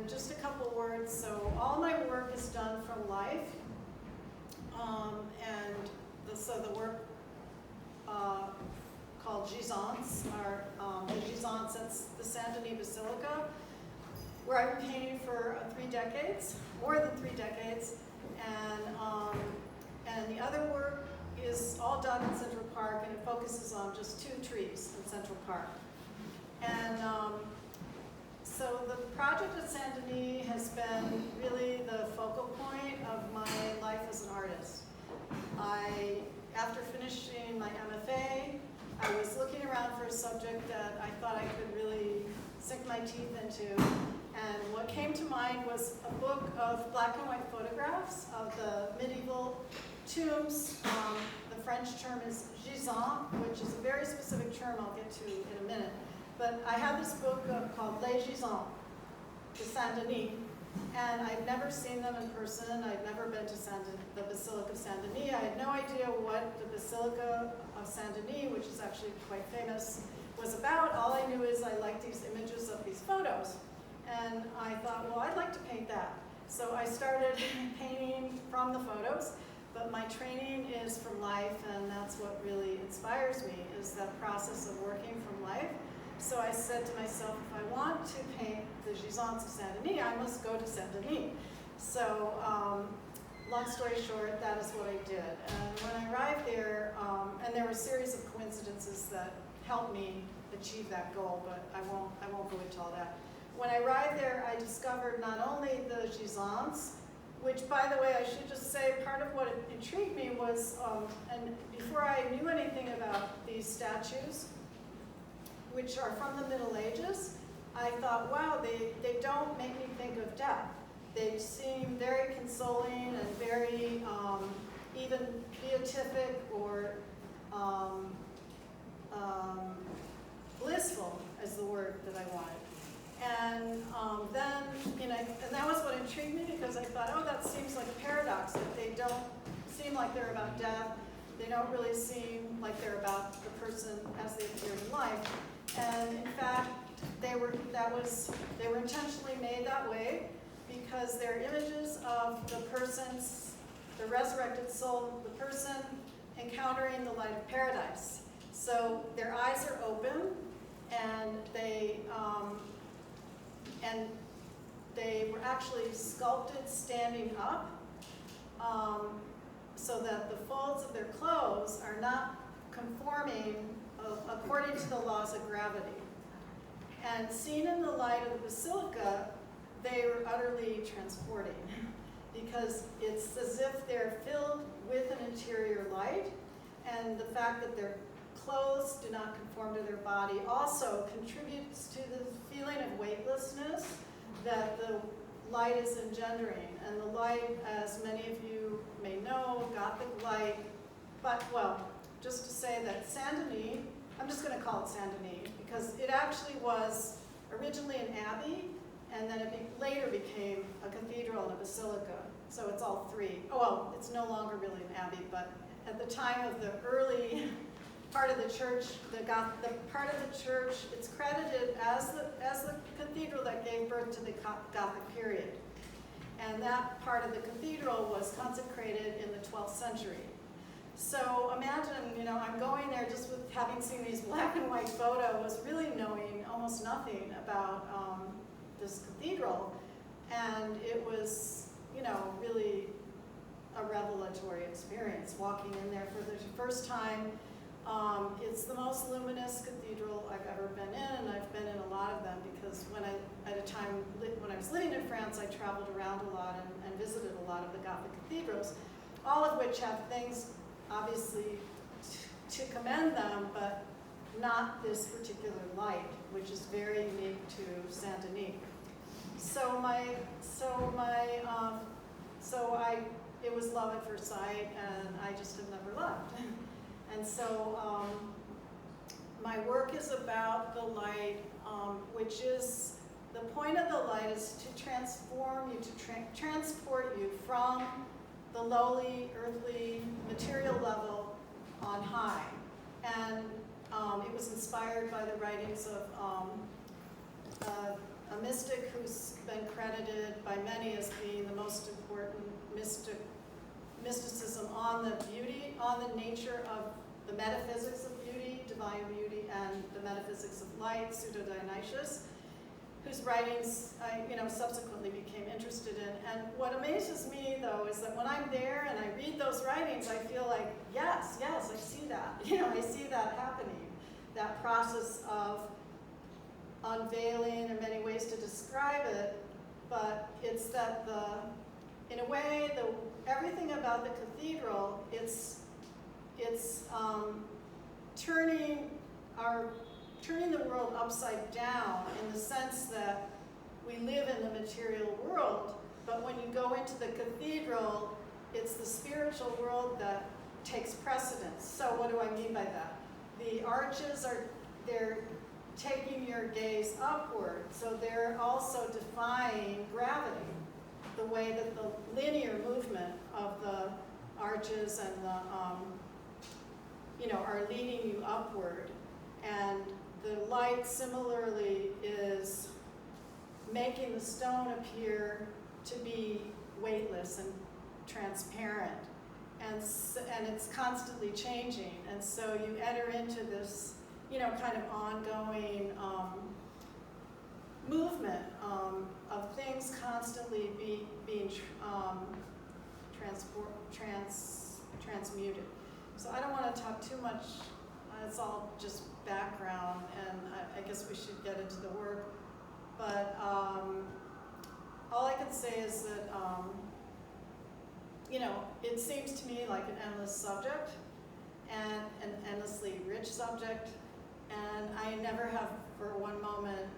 just a couple words. So all my work is done from life. So the work called Gisants are the Gisants at the Saint Denis Basilica, where I've been painting for 3 decades, more than 3 decades, and the other work is all done in Central Park, and it focuses on just 2 trees in Central Park. And so the project at Saint Denis has been really the focal point of my life as an artist. After finishing my MFA, I was looking around for a subject that I thought I could really sink my teeth into. And what came to mind was a book of black and white photographs of the medieval tombs. The French term is Gisant, which is a very specific term I'll get to in a minute. But I have this book called Les Gisants de Saint Denis, and I'd never seen them in person. I'd never been to the Basilica of Saint Denis. I had no idea what the Basilica of Saint Denis, which is actually quite famous, was about. All I knew is I liked these images of these photos. And I thought, well, I'd like to paint that. So I started painting from the photos, but my training is from life, and that's what really inspires me, is that process of working from life. So I said to myself, if I want to paint the Gisants of Saint Denis, I must go to Saint Denis. So long story short, that is what I did. And when I arrived there, and there were a series of coincidences that helped me achieve that goal, but I won't go into all that. When I arrived there, I discovered not only the Gisants, which, by the way, I should just say, part of what intrigued me was, and before I knew anything about these statues, which are from the Middle Ages, I thought, wow, they don't make me think of death. They seem very consoling and very even beatific or blissful is the word that I wanted. And then, and that was what intrigued me, because I thought, oh, that seems like a paradox, that they don't seem like they're about death. They don't really seem like they're about the person as they appear in life. And in fact, they were intentionally made that way, because they're images of the resurrected soul, the person encountering the light of paradise. So their eyes are open, and they were actually sculpted standing up, so that the folds of their clothes are not conforming according to the laws of gravity. And seen in the light of the basilica, they were utterly transporting, because it's as if they're filled with an interior light, and the fact that their clothes do not conform to their body also contributes to the feeling of weightlessness that the light is engendering. And the light, as many of you may know, Gothic light, but, well, just to say that Saint Denis, I'm just going to call it Saint Denis, because it actually was originally an abbey, and then it later became a cathedral and a basilica. So it's all 3. Oh, well, it's no longer really an abbey, but at the time of the early part of the church, the part of the church, it's credited as the cathedral that gave birth to the Gothic period. And that part of the cathedral was consecrated in the 12th century. So imagine, I'm going there just with having seen these black and white photos, really knowing almost nothing about this cathedral. And it was, really a revelatory experience walking in there for the first time. It's the most luminous cathedral I've ever been in, and I've been in a lot of them, because when I was living in France, I traveled around a lot and visited a lot of the Gothic cathedrals, all of which have things, obviously, to commend them, but not this particular light, which is very unique to Saint Denis. It was love at first sight, and I just have never left. And so my work is about the light, which is, the point of the light is to transform you, to transport you from the lowly, earthly, material level on high. And it was inspired by the writings of a mystic who's been credited credited by many as being the most important mysticism on the beauty, on the nature of the metaphysics of beauty, divine beauty, and the metaphysics of light, Pseudo-Dionysius, whose writings I subsequently became interested in. And what amazes me, though, is that when I'm there and I read those writings, I feel like, yes, I see that. I see that happening. That process of unveiling, there are many ways to describe it, but it's that in a way, everything about the cathedral, it's turning the world upside down in the sense that we live in the material world, but when you go into the cathedral, it's the spiritual world that takes precedence. So what do I mean by that? The arches they're taking your gaze upward, so they're also defying gravity, the way that the linear movement of the arches and are leading you upward. And the light similarly is making the stone appear to be weightless and transparent. And it's constantly changing. And so you enter into this, kind of ongoing movement of things constantly being transmuted. So I don't want to talk too much. It's all just background, and I guess we should get into the work. But all I can say is that it seems to me like an endless subject and an endlessly rich subject. And I never have, for one moment,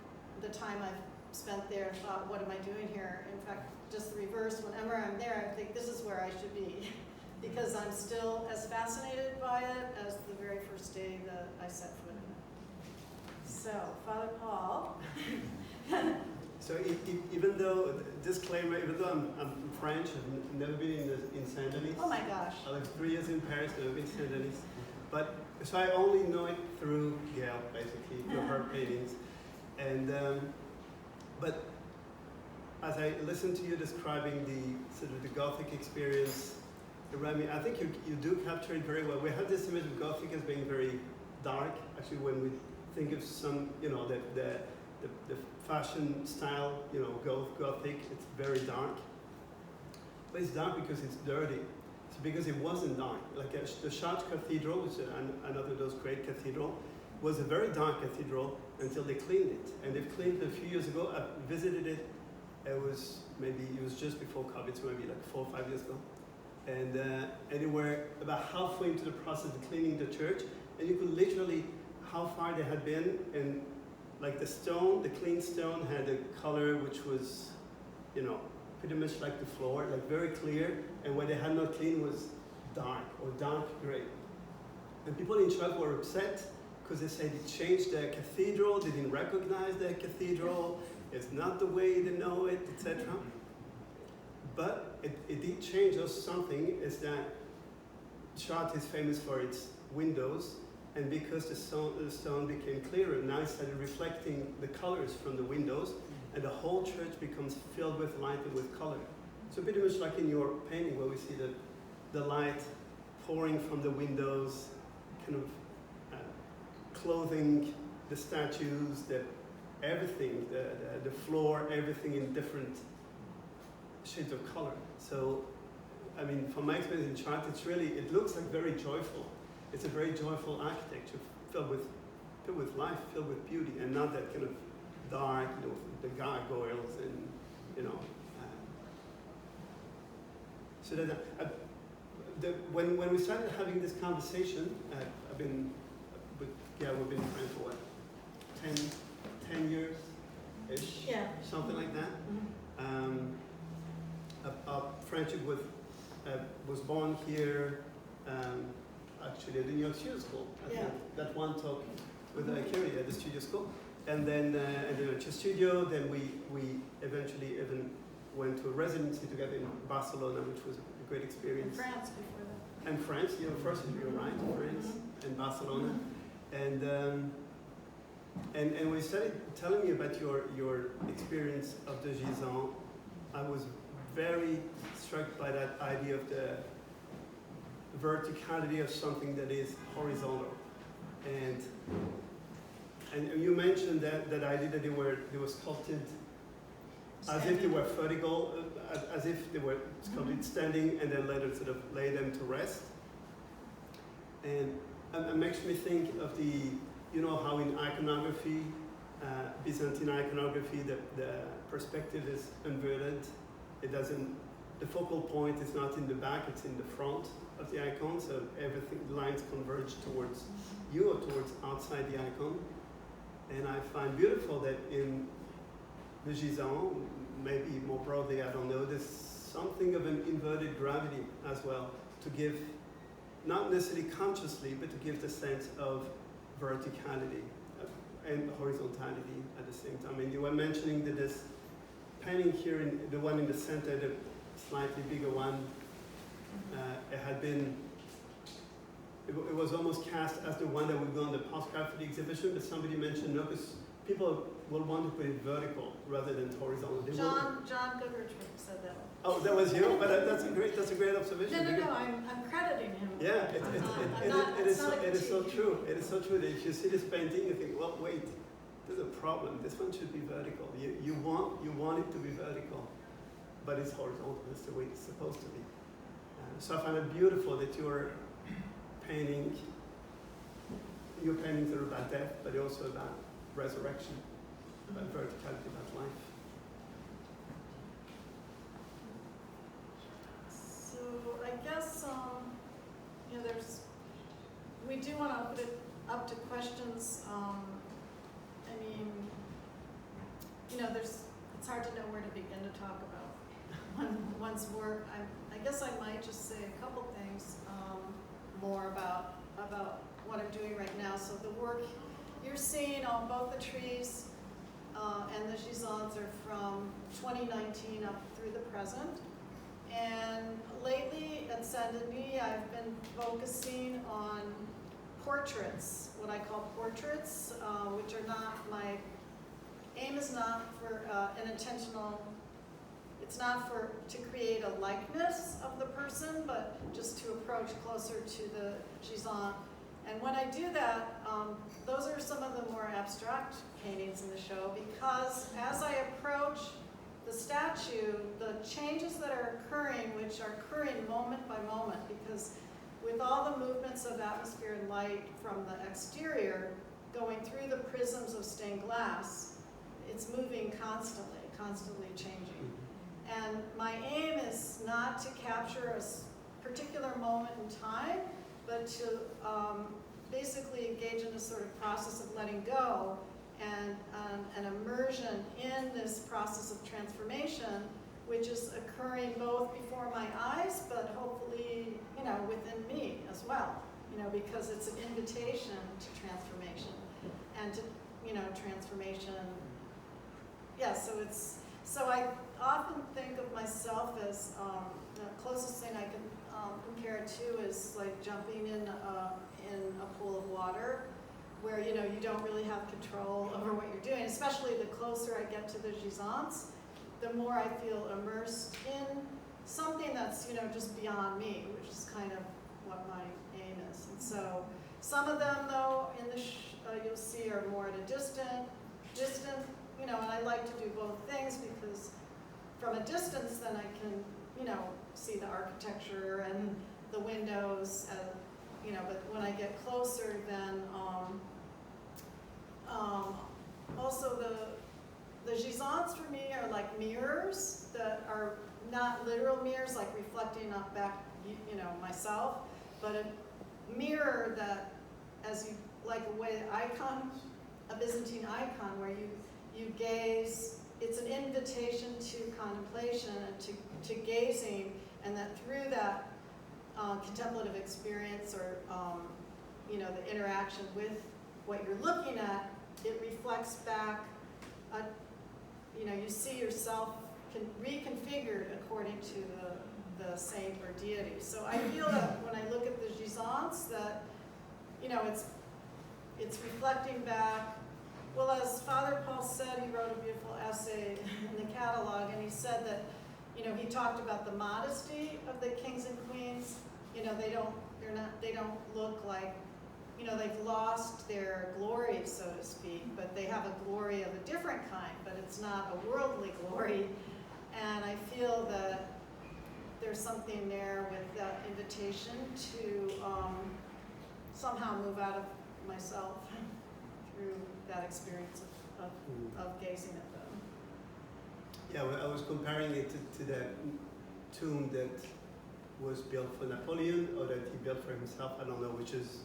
the time I've spent there, thought, what am I doing here? In fact, just the reverse. Whenever I'm there, I think this is where I should be, because I'm still as fascinated by it as the very first day that I set foot in it. So, Father Paul. So even though, disclaimer, even though I'm French, I've never been in Saint-Denis. Oh my gosh. I lived 3 years in Paris, never been to Saint-Denis. But, so I only know it through Gael, basically, through her paintings. And, but as I listened to you describing the sort of the Gothic experience around me, I think you do capture it very well. We have this image of Gothic as being very dark. Actually, when we think of some, the fashion style, Gothic, it's very dark. But it's dark because it's dirty. It's because it wasn't dark. Like the Chartres Cathedral, which is another of those great cathedrals, was a very dark cathedral until they cleaned it. And they've cleaned it a few years ago. I visited it. It was just before COVID, so maybe like 4 or 5 years ago. And they were about halfway into the process of cleaning the church, and you could literally how far they had been, and like the clean stone had a color which was, pretty much like the floor, like very clear, and what they had not cleaned was dark or dark gray. And people in church were upset because they said it changed their cathedral, they didn't recognize their cathedral, it's not the way they know it, etc. But it did change us something, is that Chartres is famous for its windows, and because the stone became clearer, now it started reflecting the colors from the windows, and the whole church becomes filled with light and with color. So pretty much like in your painting, where we see the light pouring from the windows, kind of clothing the statues, everything, the floor, everything in different shades of color. So, I mean, from my experience in Chartres, it looks like very joyful. It's a very joyful architecture, filled with life, filled with beauty, and not that kind of dark, the gargoyles and, So that when we started having this conversation, we've been friends for what, 10 years-ish? Yeah. Something like that. Mm-hmm. Our friendship was born here, actually at the New York Studio School. I think that one talk with Kerry at the Studio School. And then at the Noche Studio, then we eventually even went to a residency together in Barcelona, which was a great experience. In France before that. And France, first you're right, France and Barcelona. And And when you started telling me about your experience of the Gisant, I was very struck by that idea of the verticality of something that is horizontal. And you mentioned that idea that they were sculpted as if they were vertical, as if they were sculpted standing, and then later sort of lay them to rest. And it makes me think of you know how in iconography, Byzantine iconography, the perspective is inverted. It doesn't, the focal point is not in the back, it's in the front of the icon, so everything, lines converge towards you or towards outside the icon. And I find beautiful that in the Gisant, maybe more broadly, I don't know, there's something of an inverted gravity as well, to give, not necessarily consciously, but to give the sense of verticality and horizontality at the same time. And you were mentioning that this painting here, the one in the center, the slightly bigger one, it was almost cast as the one that would go on the postcard for the exhibition, but somebody mentioned, no, because people will want to put it vertical rather than horizontal. John Goodrich said that. Oh, that was you? But that's a great observation. No, I'm crediting him. Yeah, it is so true. It is so true that if you see this painting, you think, well, wait, there's a problem. This one should be vertical. You want it to be vertical, but it's horizontal. That's the way it's supposed to be. So I find it beautiful that your paintings are about death, but also about resurrection, about verticality, about life. So I guess we do want to put it up to questions. I mean, it's hard to know where to begin to talk about one's work. I guess I might just say a couple things more about what I'm doing right now. So the work you're seeing on both the trees and the Gisants are from 2019 up through the present. And lately at Saint-Denis, I've been focusing on portraits, what I call portraits, which are not, my aim is not for an intentional, it's not to create a likeness of the person, but just to approach closer to the Gisant. And when I do that, those are some of the more abstract paintings in the show, because as I approach the statue, the changes that are occurring, which are occurring moment by moment, because with all the movements of atmosphere and light from the exterior going through the prisms of stained glass, it's moving constantly changing. And my aim is not to capture a particular moment in time, but to basically engage in a sort of process of letting go and an immersion in this process of transformation, which is occurring both before my eyes, but hopefully, within me as well, because it's an invitation to transformation and to, transformation. Yeah, so I often think of myself as, the closest thing I can compare it to is like jumping in a pool of water, where you don't really have control over what you're doing. Especially the closer I get to the Gisants, the more I feel immersed in something that's just beyond me, which is kind of what my aim is. And so some of them, though, in the you'll see are more at a distant, and I like to do both things, because from a distance, then I can see the architecture and the windows, but when I get closer, then also the Gisants for me are like mirrors that are not literal mirrors, like reflecting up back, myself, but a mirror that, as you like a way icon, a Byzantine icon, where you gaze. It's an invitation to contemplation and to gazing, and that through that contemplative experience, or the interaction with what you're looking at, it reflects back. You see yourself reconfigured according to the saint or deity. So I feel that when I look at the Gisants, that it's reflecting back Well, as Father Paul said, he wrote a beautiful essay in the catalog, and he said that, you know, he talked about the modesty of the kings and queens. You know, they don't look like, you know, they've lost their glory, so to speak, but they have a glory of a different kind, but it's not a worldly glory. And I feel that there's something there with that invitation to somehow move out of myself through that experience of gazing at them. Yeah, well, I was comparing it to that tomb that was built for Napoleon, or that he built for himself, I don't know, which is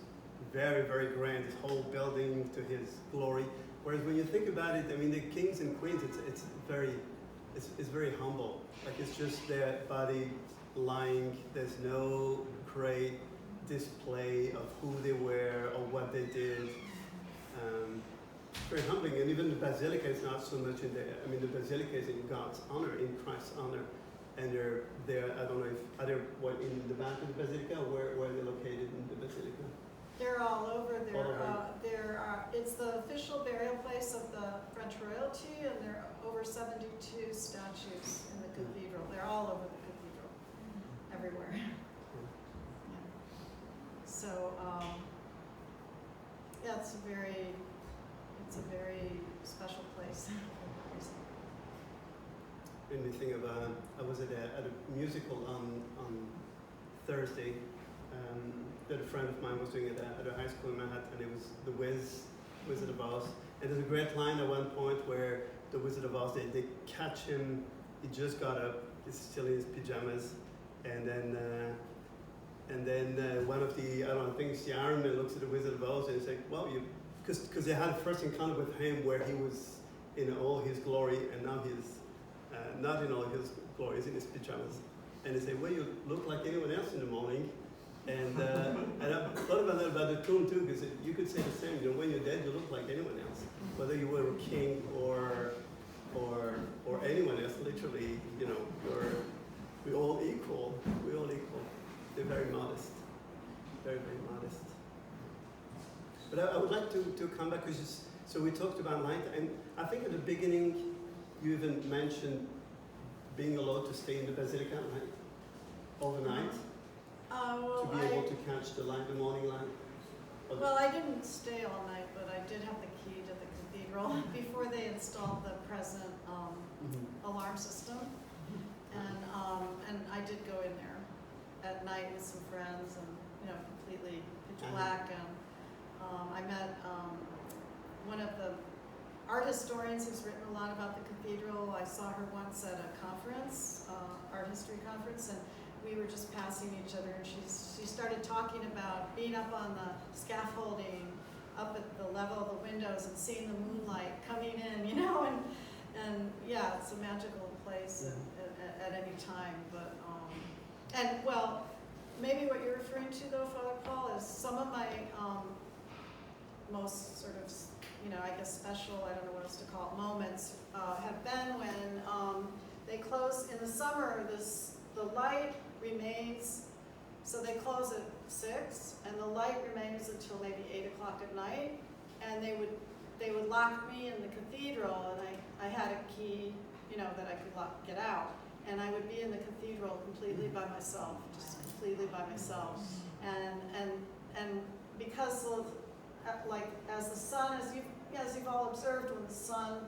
very, very grand, this whole building to his glory. Whereas when you think about it, I mean, the kings and queens, it's very humble. Like, it's just their body lying. There's no great display of who they were or what they did. Very humbling, and even the basilica is not so much in there. I mean, the basilica is in God's honor, in Christ's honor, and they're I don't know if are they what in the back of the basilica, or where they're located in the basilica. They're all over. All over. It's the official burial place of the French royalty, and there are over 72 statues in the cathedral. They're all over the cathedral, everywhere. Yeah. So, yeah, it's a very special place. Made me think of I was at a musical on Thursday. That a friend of mine was doing it at a high school in Manhattan. It was the Wizard of Oz. And there's a great line at one point where the Wizard of Oz, they catch him, he just got up, he's still in his pajamas, and then one of the, I don't know, I think it's the Iron Man looks at the Wizard of Oz and he's like, well, because they had a first encounter with him where he was in all his glory, and now he's not in all his glory, he's in his pajamas. And they say, well, you look like anyone else in the morning. And I thought about that about the tomb too, because you could say the same. You know, when you're dead, you look like anyone else, whether you were a king or anyone else. Literally, you know, we're all equal. We're all equal. They're very modest, very, very modest. But I would like to come back because so we talked about night, and I think at the beginning you even mentioned being allowed to stay in the basilica overnight. Well, to be able to catch the morning light? Well, I didn't stay all night, but I did have the key to the cathedral before they installed the present alarm system, and I did go in there at night with some friends, and you know, completely pitch black, and I met one of the art historians who's written a lot about the cathedral. I saw her once at a conference, art history conference, and we were just passing each other, and she started talking about being up on the scaffolding, up at the level of the windows, and seeing the moonlight coming in, you know, and yeah, it's a magical place at any time. But and well, maybe what you're referring to though, Father Paul, is some of my most sort of, you know, I guess special, I don't know what else to call it, moments have been when they close in the summer. The light remains, so they close at 6, and the light remains until maybe 8 o'clock at night, and they would lock me in the cathedral, and I had a key, you know, that I could get out, and I would be in the cathedral completely by myself, just completely by myself, and because of, like, as the sun, as you've all observed, when the sun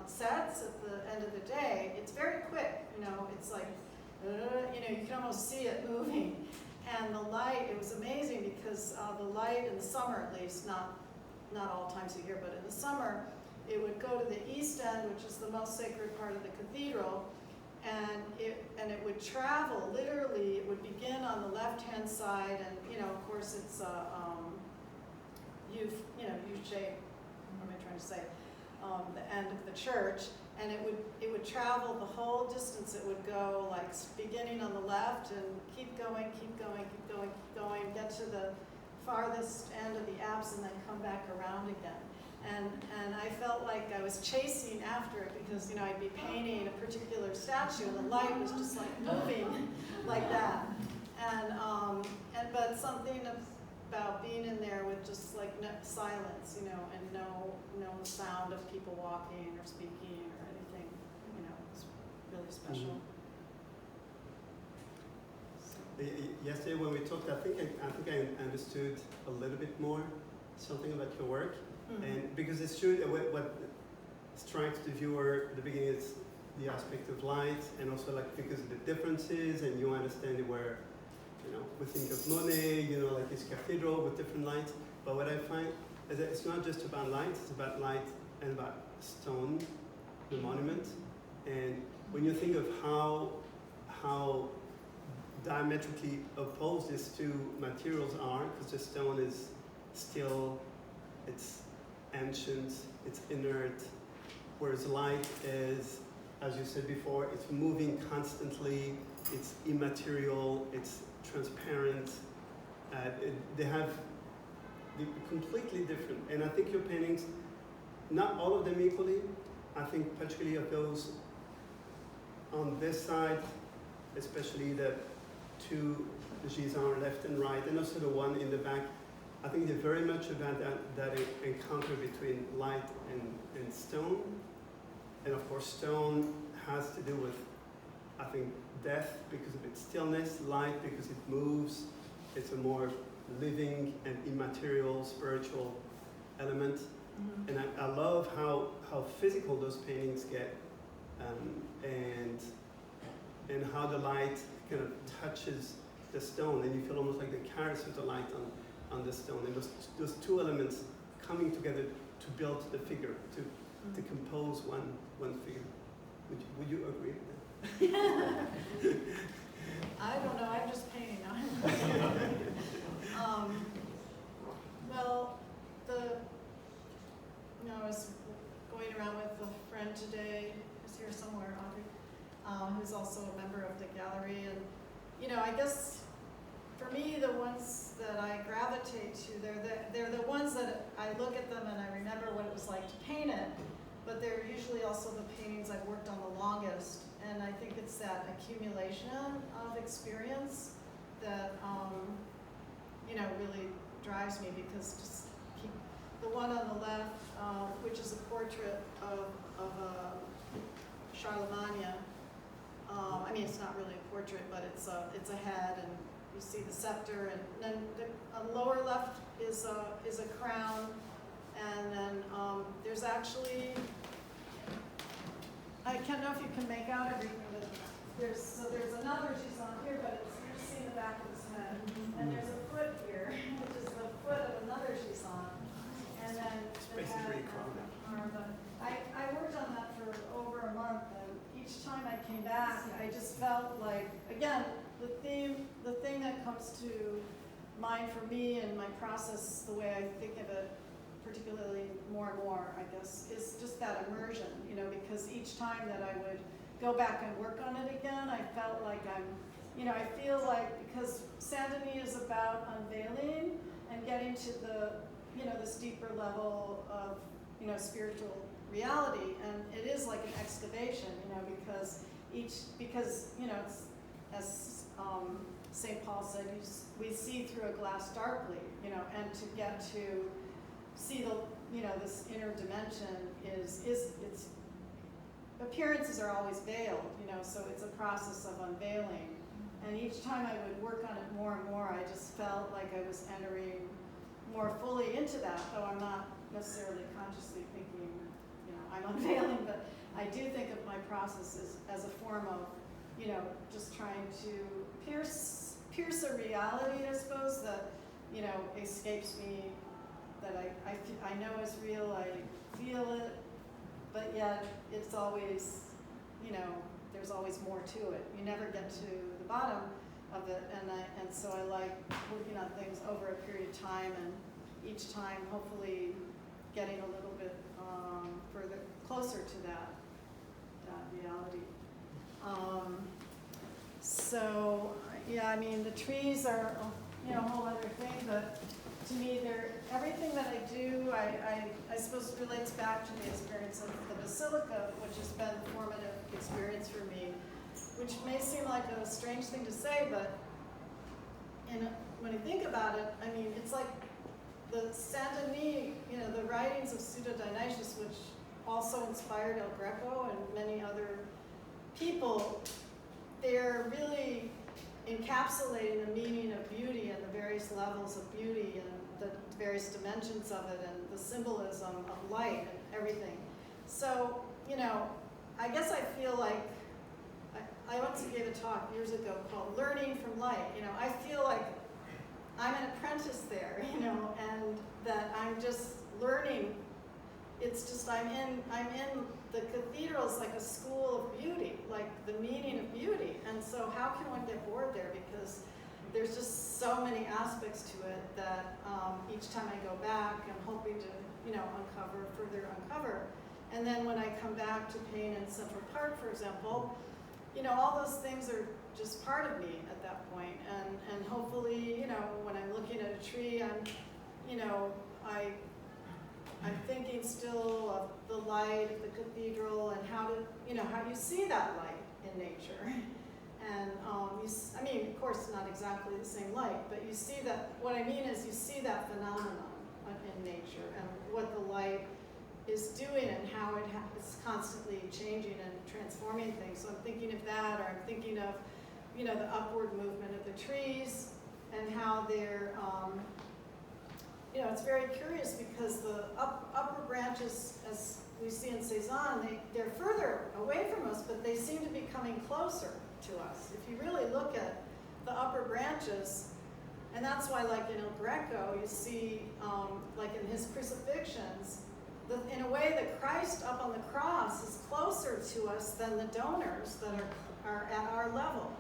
sets at the end of the day, it's very quick, you know, it's like, you know, you can almost see it moving. And the light, it was amazing because the light in the summer, at least, not all times of year, but in the summer, it would go to the east end, which is the most sacred part of the cathedral, and it would travel, literally, it would begin on the left-hand side, and, you know, of course, it's U-shape, what am I trying to say? The end of the church, and it would travel the whole distance. It would go like beginning on the left and keep going, get to the farthest end of the apse, and then come back around again. And I felt like I was chasing after it because, you know, I'd be painting a particular statue, and the light was just like moving like that. But something about being in there with just like silence, you know, and no sound of people walking or speaking or anything, you know, it's really special. Yesterday when we talked, I think I understood a little bit more something about your work, and because it's true what strikes the viewer at the beginning is the aspect of light, and also like because of the differences, and you understand where, you know, we think of Monet, you know, like his cathedral with different lights. But what I find is that it's not just about light; it's about light and about stone, the monument. And when you think of how diametrically opposed these two materials are, because the stone is still, it's ancient, it's inert, whereas light is, as you said before, it's moving constantly, it's immaterial, it's transparent. They're completely different. And I think your paintings, not all of them equally, I think particularly of those on this side, especially the two Gisant left and right, and also the one in the back, I think they're very much about that encounter between light and stone. And of course, stone has to do with, I think, death because of its stillness, light because it moves. It's a more living and immaterial, spiritual element. Mm-hmm. And I love how physical those paintings get, and how the light kind of touches the stone, and you feel almost like the caress of the light on the stone, and those two elements coming together to build the figure, to compose one figure. Would you agree with that? I don't know. I'm just painting. Well, I was going around with a friend today, who's here somewhere, Audrey, who's also a member of the gallery, and I guess for me, the ones that I gravitate to, they're the ones that I look at them and I remember what it was like to paint it, but they're usually also the paintings I've worked on the longest, and I think it's that accumulation of experience that really drives me, because just the one on the left, which is a portrait of Charlemagne. I mean, it's not really a portrait, but it's a head, and you see the scepter, and then on the lower left is a crown, and then there's actually, I can't know if you can make out everything, but there's another Gisant here, but you're just seeing the back of his head, and there's a foot here, which is the foot of another Gisant, and then the head and the arm. I worked on that for over a month, and each time I came back, I just felt like, again, the thing that comes to mind for me and my process, the way I think of it, particularly more and more, I guess, is just that immersion, because each time that I would go back and work on it again, I felt like I feel like, because Saint-Denis is about unveiling and getting to this deeper level of, spiritual reality, and it is like an excavation, because it's, as St. Paul said, we see through a glass darkly, and to get to see this inner dimension is it's appearances are always veiled, so it's a process of unveiling, and each time I would work on it more and more, I just felt like I was entering more fully into that, though I'm not necessarily consciously thinking, I'm unveiling, but I do think of my process as a form of, just trying to pierce a reality, I suppose, that, escapes me, that I know is real, I feel it, but yet it's always, there's always more to it. You never get to the bottom of it, and so I like working on things over a period of time, and each time hopefully getting a little bit further, closer to that reality. So yeah, I mean, the trees are a whole other thing, but to me, everything that I do, I suppose relates back to the experience of the Basilica, which has been a formative experience for me, which may seem like a strange thing to say, but when you think about it, I mean, it's like the Saint-Denis, you know, the writings of Pseudo-Dionysius, which also inspired El Greco and many other people, they're really encapsulating the meaning of beauty and the various levels of beauty and the various dimensions of it and the symbolism of light and everything. So, you know, I guess I feel like, I once gave a talk years ago called Learning from Light. You know, I feel like I'm an apprentice there, you know, and that I'm just learning. It's just, I'm in the cathedral's like a school of beauty, like the meaning of beauty. And so how can one get bored there? Because there's just so many aspects to it that each time I go back, I'm hoping to, you know, further uncover. And then when I come back to paint in Central Park, for example, you know, all those things are just part of me at that point. And hopefully, you know, when I'm looking at a tree, I'm, you know, I'm thinking still of the light of the cathedral and how to, you know, how you see that light in nature. And I mean, of course, not exactly the same light, but you see that, what I mean is you see that phenomenon in nature and what the light is doing and how it's constantly changing and transforming things. So I'm thinking of that, or I'm thinking of, you know, the upward movement of the trees and how they're, you know, it's very curious because the upper branches, as we see in Cezanne, they're further away from us, but they seem to be coming closer to us. If you really look at the upper branches, and that's why, like in El Greco, you see, like in his crucifixions, in a way that Christ up on the cross is closer to us than the donors that are at our level.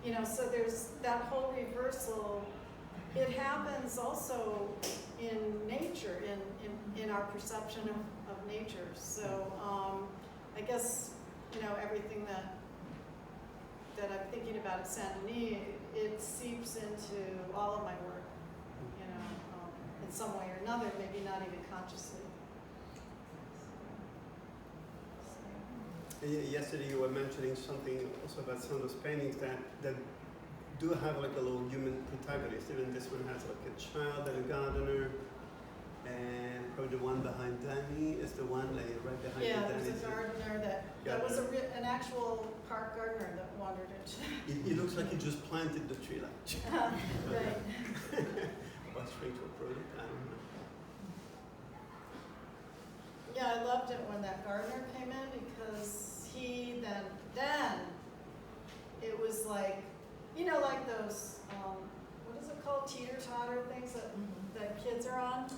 You know, so there's that whole reversal. It happens also in nature, in our perception of nature. So I guess, you know, everything that I'm thinking about at Saint-Denis, it seeps into all of my work, you know, in some way or another, maybe not even consciously. Yesterday you were mentioning something also about some of those paintings that do have like a little human protagonist. Even this one has like a child and a gardener, and probably the one behind Danny is the one like right behind Yeah, Danny. there's a gardener that was an actual park gardener that wandered into. It looks like he just planted the tree like. Right. About straight to a product, I don't know. Yeah, I loved it when that gardener came in because he then it was like, you know, like those what is it called, teeter-totter things that kids are on,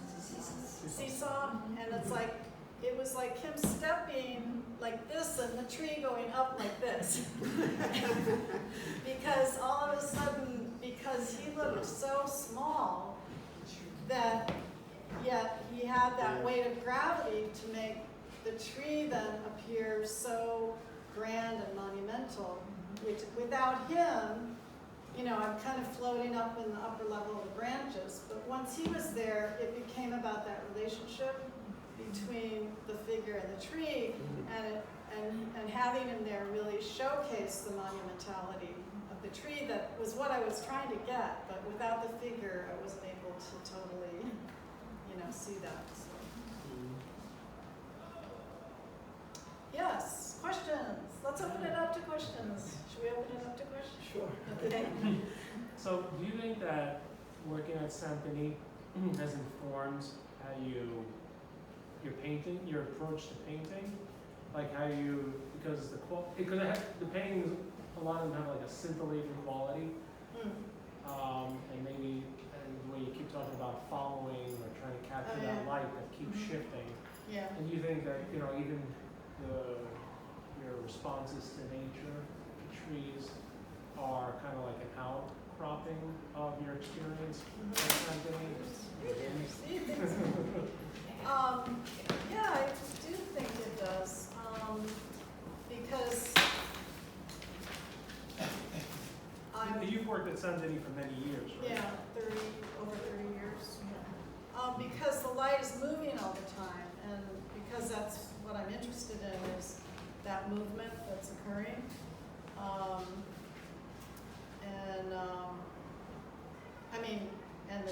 seesaw, and it's like it was like him stepping like this and the tree going up like this because all of a sudden, because he looked so small that yet he had that weight of gravity to make the tree then appear so grand and monumental, which without him, you know, I'm kind of floating up in the upper level of the branches, but once he was there, it became about that relationship between the figure and the tree, and having him there really showcase the monumentality of the tree. That was what I was trying to get, but without the figure, I wasn't able to totally, you know, see that. So. Yes, questions. Let's open it up to questions. Should we open it up to questions? Sure. Okay. So do you think that working at Saint-Denis has informed how your painting, your approach to painting? Like how you, because the paintings, a lot of them have like a scintillating quality. And maybe, and the way you keep talking about following or trying to capture that light that keeps shifting. Yeah. And you think that, you know, even your responses to nature, the trees, are kind of like an outcropping of your experience at Saint-Denis? Yeah, I do think it does, because you've worked at Saint-Denis for many years, right? yeah, over 30 years. Because the light is moving all the time, and because that's what I'm interested in is that movement that's occurring. I mean,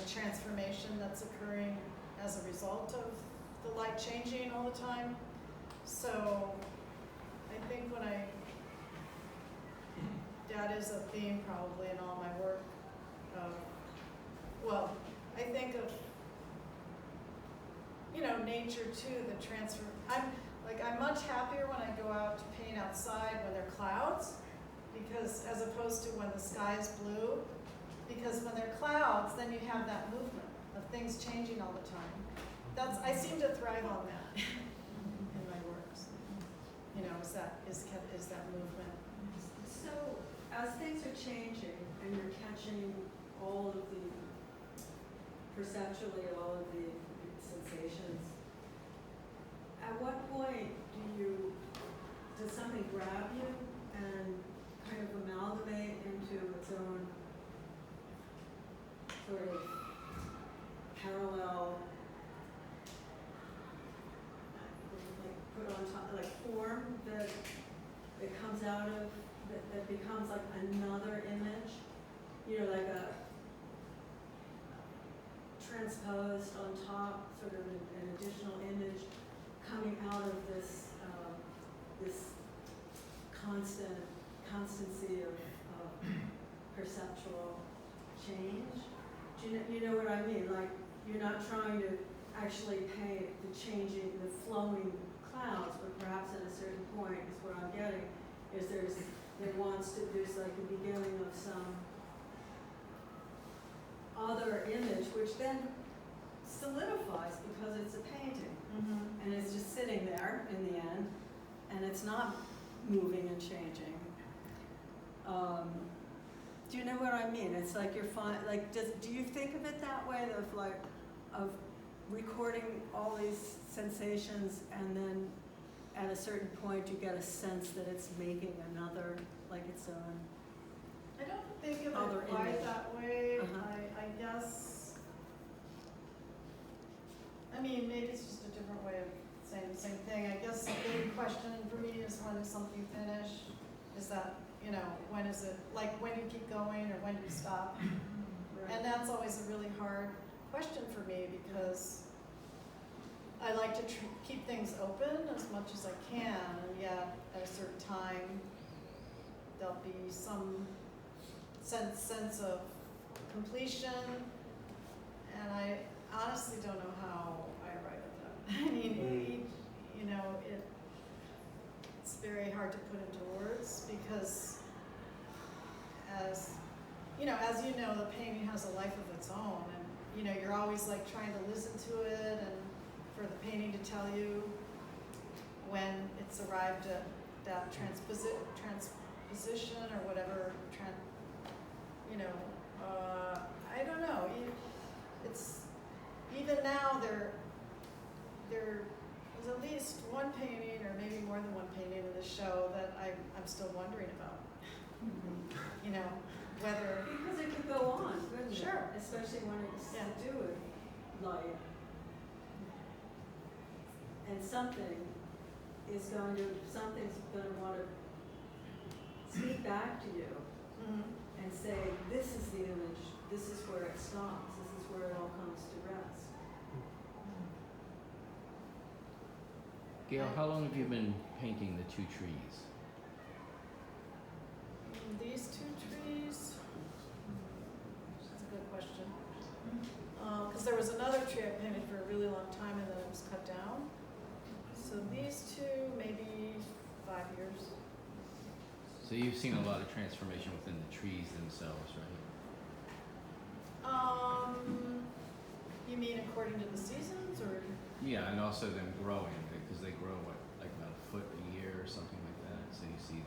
the transformation that's occurring as a result of the light changing all the time. So I think that is a theme probably in all my work. Well, I think of, nature too, the transfer. I'm much happier when I go out to paint outside when there are clouds, because as opposed to when the sky is blue, because when there are clouds, then you have that movement of things changing all the time. I seem to thrive on that in my works. Is that movement. So, as things are changing and you're catching all of the, perceptually, all of the sensations, at what point does something grab you and kind of amalgamate into its own sort of parallel, like put on top, like form that it comes out of, that becomes like another image, like a transposed on top, sort of an additional image coming out of this constancy of perceptual change. Do you know what I mean? Like, you're not trying to actually paint the flowing clouds, but perhaps at a certain point is what I'm getting, is there's like the beginning of some other image, which then solidifies because it's a painting. Mm-hmm. And it's just sitting there in the end, and it's not moving and changing. Do you know what I mean? It's like you're fine. Like, do you think of it that way? Of recording all these sensations, and then at a certain point you get a sense that it's making another, like its own. I don't think of Other it quite image. that way. Uh-huh. I guess. Maybe it's just a different way of saying the same thing. I guess the big question for me is, when is something finished? Is that, when is it, like, when do you keep going or when do you stop? Right. And that's always a really hard question for me, because I like to keep things open as much as I can, and yet at a certain time there'll be some sense of completion, and I honestly don't know how I arrive at that. It's very hard to put into words, because as you know, the painting has a life of its own, and you're always like trying to listen to it, and for the painting to tell you when it's arrived at that transposition or whatever. I don't know. It's even now there is at least one painting, or maybe more than one painting in the show that I'm still wondering about. Whether Because it could go on, couldn't it? Sure. Especially when it's Yeah. to do with light. And something's going to want to speak back to you and say, this is the image, this is where it stops, this is where it all comes to rest. Gail, how long have you been painting the two trees? These two trees, that's a good question. Because there was another tree I painted for a really long time, and then it was cut down. So these two, maybe 5 years. So you've seen a lot of transformation within the trees themselves, right? You mean according to the seasons, or? Yeah, and also them growing, because they grow like about a foot a year or something like that. So you see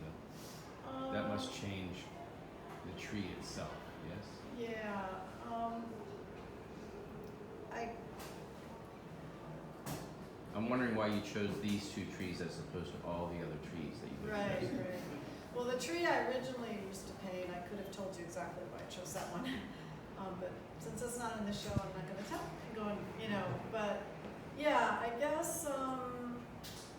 that must change the tree itself, yes? Yeah. I'm wondering why you chose these two trees as opposed to all the other trees that you Right, chose. right. Well, the tree I originally used to paint, I could have told you exactly why I chose that one. But since it's not in the show, I'm not going to tell. I'm going, but yeah, I guess,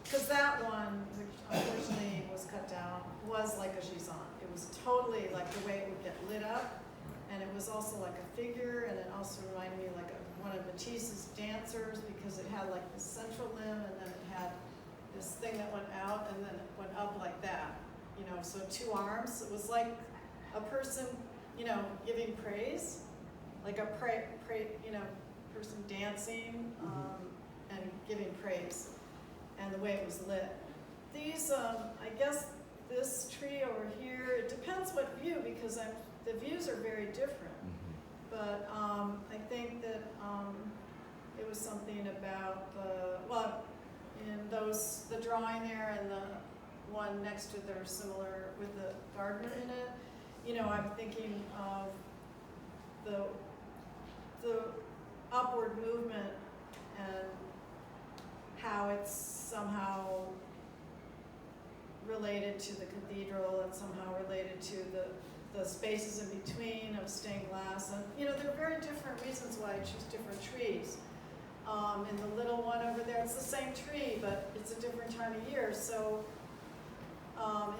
because that one, which unfortunately was cut down, was like a Gisant. It was totally like the way it would get lit up And it was also like a figure, and it also reminded me like of one of Matisse's dancers, because it had like this central limb, and then it had this thing that went out, and then it went up like that, you know, so 2 arms. It was like a person, you know, giving praise, like a person dancing and giving praise, and the way it was lit. These, I guess this tree over here, it depends what view, because the views are very different. But I think that it was something about the drawing there and the one next to it, they're similar with the gardener in it. You know, I'm thinking of the upward movement and how it's somehow related to the cathedral and somehow related to the spaces in between of stained glass. And, you know, there are very different reasons why I choose different trees. And the little one over there, it's the same tree, but it's a different time of year. So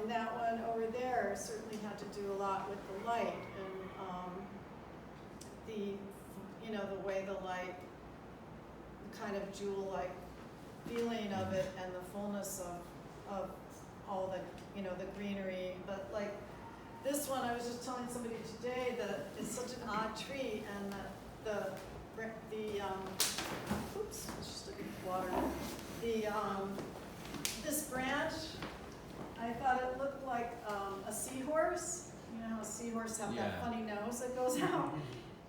in that one over there, certainly had to do a lot with the light and the way the light, the kind of jewel-like feeling of it, and the fullness of all the greenery. But like this one, I was just telling somebody today that it's such an odd tree, and that oops, it's just a big water. This branch, I thought it looked like a seahorse. You know how seahorses have that funny nose that goes out?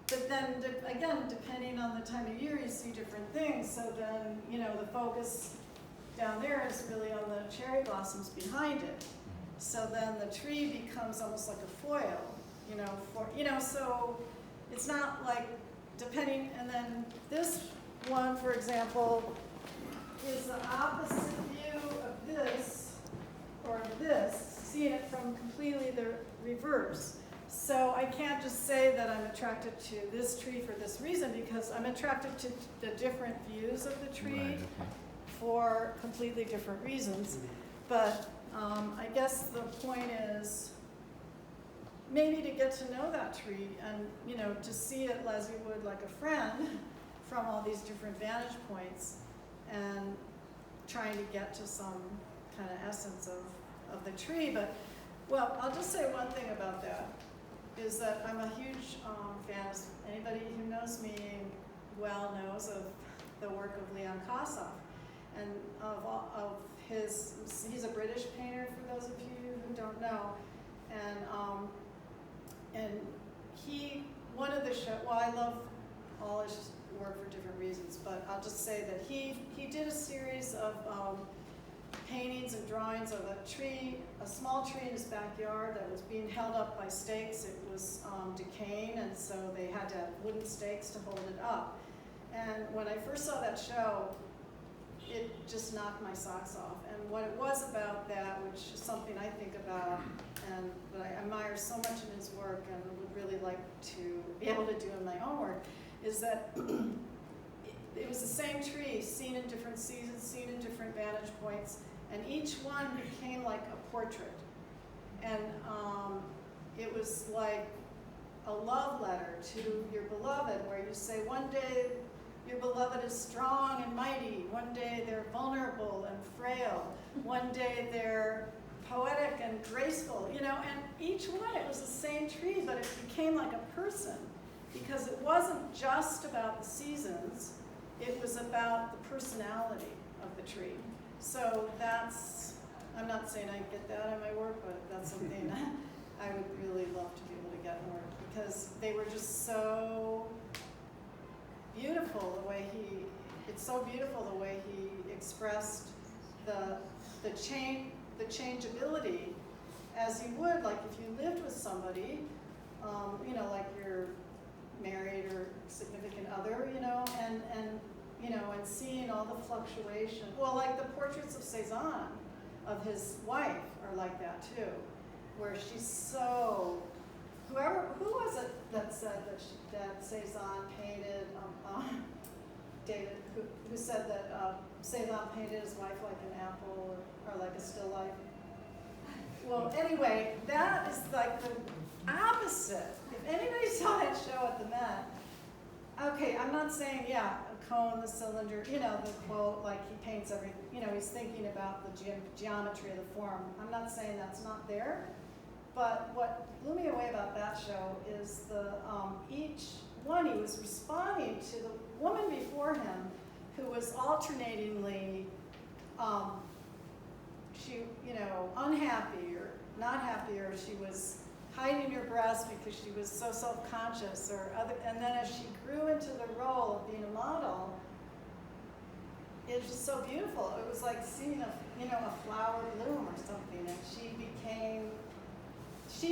But then, again, depending on the time of year, you see different things. So then, you know, the focus down there is really on the cherry blossoms behind it. So then the tree becomes almost like a foil, so it's not like depending. And then this one, for example, is the opposite view of this, or this, seeing it from completely the reverse. So I can't just say that I'm attracted to this tree for this reason, because I'm attracted to the different views of the tree for completely different reasons. But I guess the point is maybe to get to know that tree and, you know, to see it as you would like a friend from all these different vantage points, and trying to get to some kind of essence of the tree. But, well, I'll just say one thing about that, is that I'm a huge fan, as anybody who knows me well knows, of the work of Leon Kossoff, and of he's a British painter, for those of you who don't know, and one of the I love all his work for different reasons, but I'll just say that he did a series of paintings and drawings of a small tree in his backyard that was being held up by stakes. It was decaying, and so they had to have wooden stakes to hold it up. And when I first saw that show, it just knocked my socks off. And what it was about that, which is something I think about, and that I admire so much in his work and would really like to be able to do in my own work, is that it was the same tree, seen in different seasons, seen in different vantage points, and each one became like a portrait. And it was like a love letter to your beloved, where you say, one day your beloved is strong and mighty, one day they're vulnerable and frail, one day they're poetic and graceful, and each one, it was the same tree, but it became like a person, because it wasn't just about the seasons, it was about the personality of the tree. So I'm not saying I get that in my work, but that's something I would really love to be able to get in work, because they were just so beautiful it's so beautiful the way he expressed the changeability, as you would, like if you lived with somebody, like you're married or significant other, and seeing all the fluctuation. Well, like the portraits of Cézanne, of his wife, are like that too, where she's so, who was it that said that Cézanne painted, David, who said that Cézanne painted his wife like an apple, or like a still life? Well, anyway, that is like the opposite. If anybody saw that show at the Met, okay, I'm not saying, yeah, a cone, the cylinder, you know, the quote, like he paints every, you know, he's thinking about the geometry of the form. I'm not saying that's not there, but what blew me away about that show is the, each one, he was responding to the woman before him who was alternatingly, she, you know, unhappy or not happy, or she was hiding her breast because she was so self-conscious, or other. And then as she grew into the role of being a model, it was just so beautiful. It was like seeing a, you know, a flower bloom or something, and she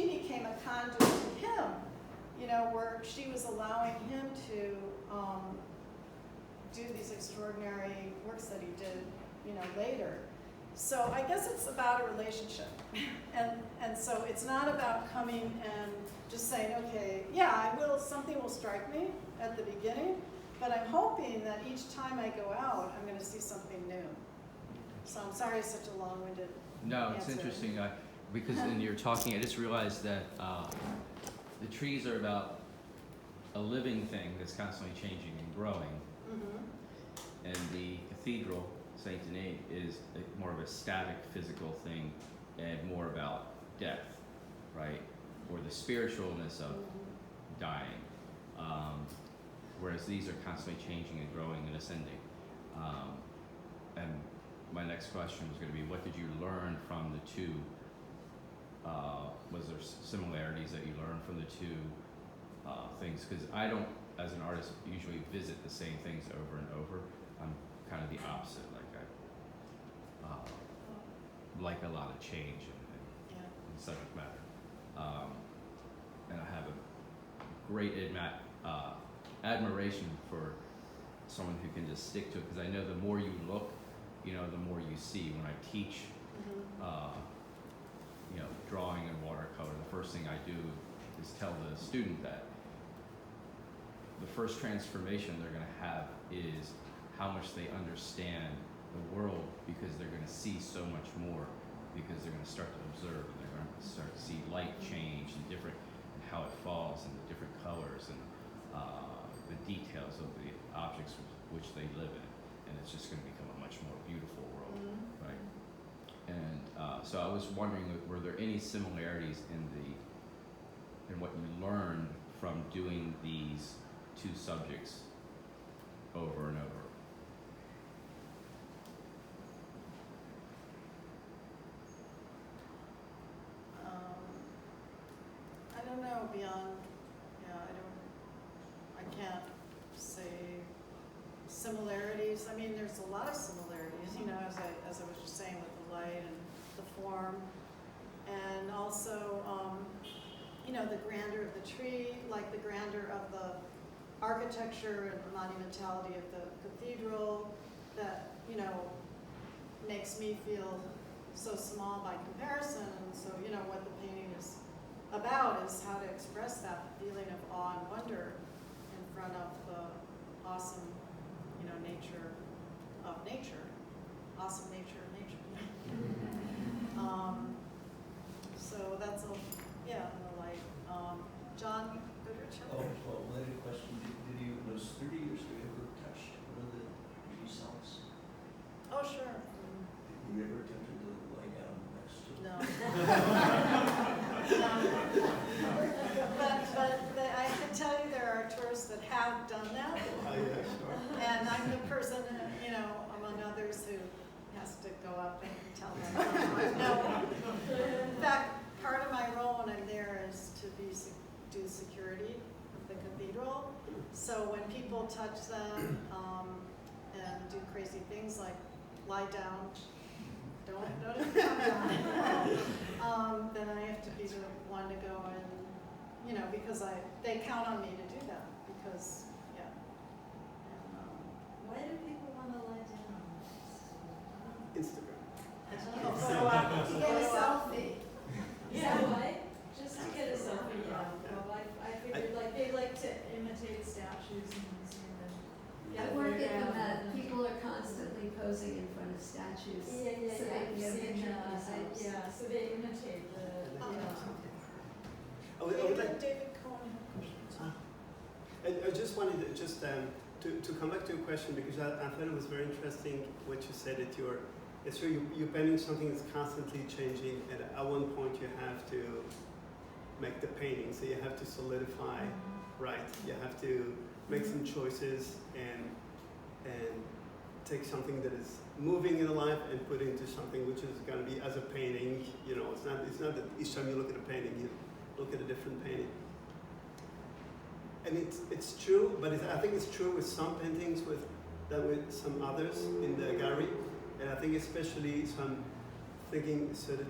became a conduit to him, you know, where she was allowing him to do these extraordinary works that he did, you know, later. So I guess it's about a relationship. And so it's not about coming and just saying, okay, yeah, I will, something will strike me at the beginning, but I'm hoping that each time I go out, I'm going to see something new. So I'm sorry it's such a long-winded No, it's answer. interesting, because when you're talking, I just realized that the trees are about a living thing that's constantly changing and growing, Mm-hmm. and the cathedral, Saint Denis, is more of a static physical thing and more about death, right? Or the spiritualness of dying. Whereas these are constantly changing and growing and ascending. And my next question was going to be, what did you learn from the two? Was there similarities that you learned from the two things? Because I don't, as an artist, usually visit the same things over and over. I'm kind of the opposite. Like a lot of change in subject matter. And I have a great admiration for someone who can just stick to it, because I know the more you look, you know, the more you see. When I teach, you know, drawing and watercolor, the first thing I do is tell the student that the first transformation they're going to have is how much they understand the world, because they're going to see so much more, because they're going to start to observe, and they're going to start to see light change and different, and how it falls, and the different colors, and the details of the objects which they live in, and it's just going to become a much more beautiful world, right? And so I was wondering, were there any similarities in what you learned from doing these two subjects over and over? I don't know, beyond, I can't say similarities. I mean, there's a lot of similarities, you know, as I was just saying, with the light and the form, and also, you know, the grandeur of the tree, like the grandeur of the architecture and the monumentality of the cathedral, that, you know, makes me feel so small by comparison. And so, you know, what the painting is about is how to express that feeling of awe and wonder in front of the awesome, you know, nature of nature, awesome nature of nature. So that's a, yeah, the light. John Goodrich. Oh, well, related question, did you, those 30 years, have you ever touched one of the Gisants? Oh, sure. Did you ever attempted to lie down next to No. But I can tell you there are tourists that have done that. Oh, yeah, sure. And I'm the person, you know, among others who has to go up and tell them. No. In fact, part of my role when I'm there is to do security of the cathedral. So when people touch them and do crazy things like lie down, don't come down, then I have to be the one to go and, you know, because they count on me to do that, because, yeah. And, Why do people want to lie down? Instagram. to get a selfie. Yeah, why? Just to get a selfie, yeah. Well, I figured like they like to imitate statues and museum and. At work at the Met, people are constantly posing in front of statues. Yeah, So they can I've get a seen picture of that. themselves. Yeah, so they imitate just to come back to your question, because I thought it was very interesting what you said that it's true, you're painting something that's constantly changing, and at one point you have to make the painting, so you have to solidify, right? You have to make some choices and take something that is moving in life and put it into something which is going to be as a painting. You know, it's not that each time you look at a painting, you look at a different painting. And it's true, but I think it's true with some paintings than with some others in the gallery. And I think especially, so I'm thinking, so that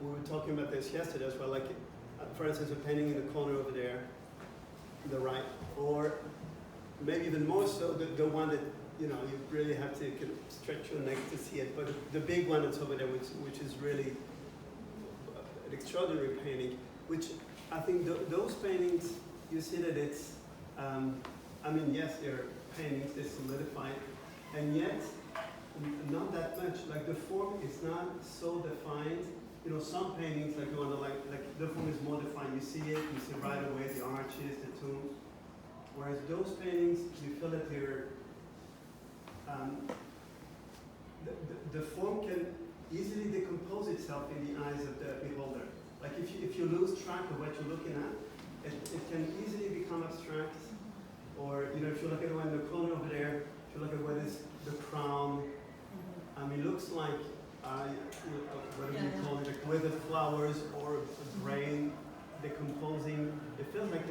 we were talking about this yesterday as well, like for instance, a painting in the corner over there, on the right, or maybe even more so the one that, you know, you really have to kind of stretch your neck to see it, but the big one that's over there, which is really an extraordinary painting, which I think those paintings, you see that it's, I mean, yes, they're paintings, they're solidified, and yet not that much. Like the form is not so defined. You know, some paintings, like you want to like the form is more defined. You see it, you see right away the arches, the tombs. Whereas those paintings, you feel that they're the form can easily decompose itself in the eyes of the beholder. Like if you lose track of what you're looking at, it can easily become abstract. Or, you know, if you look at the one in the corner over there, if you look at what is the crown, it looks like, whatever you call it, like withered flowers or a grain decomposing. It feels like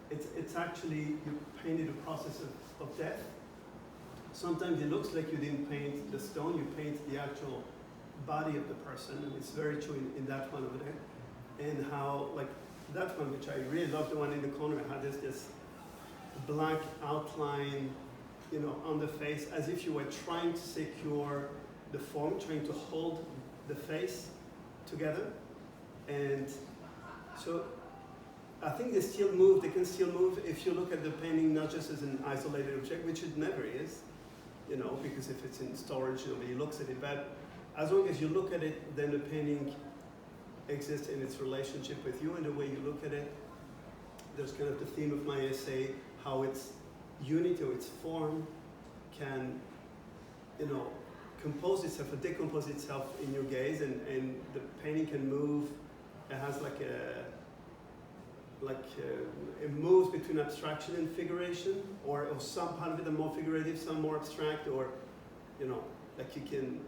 it's actually, you painted a process of death. Sometimes it looks like you didn't paint the stone, you paint the actual body of the person, and it's very true in that one over there. And how, like, that one, which I really love, the one in the corner, how there's this black outline, you know, on the face, as if you were trying to secure the form, trying to hold the face together. And so I think they still move, they can still move if you look at the painting not just as an isolated object, which it never is, you know, because if it's in storage, nobody looks at it. But as long as you look at it, then the painting exists in its relationship with you and the way you look at it. There's kind of the theme of my essay, how its unity or its form can, you know, compose itself or decompose itself in your gaze, and the painting can move. It has like it moves between abstraction and figuration, or some part of it are more figurative, some more abstract, or, you know, like you can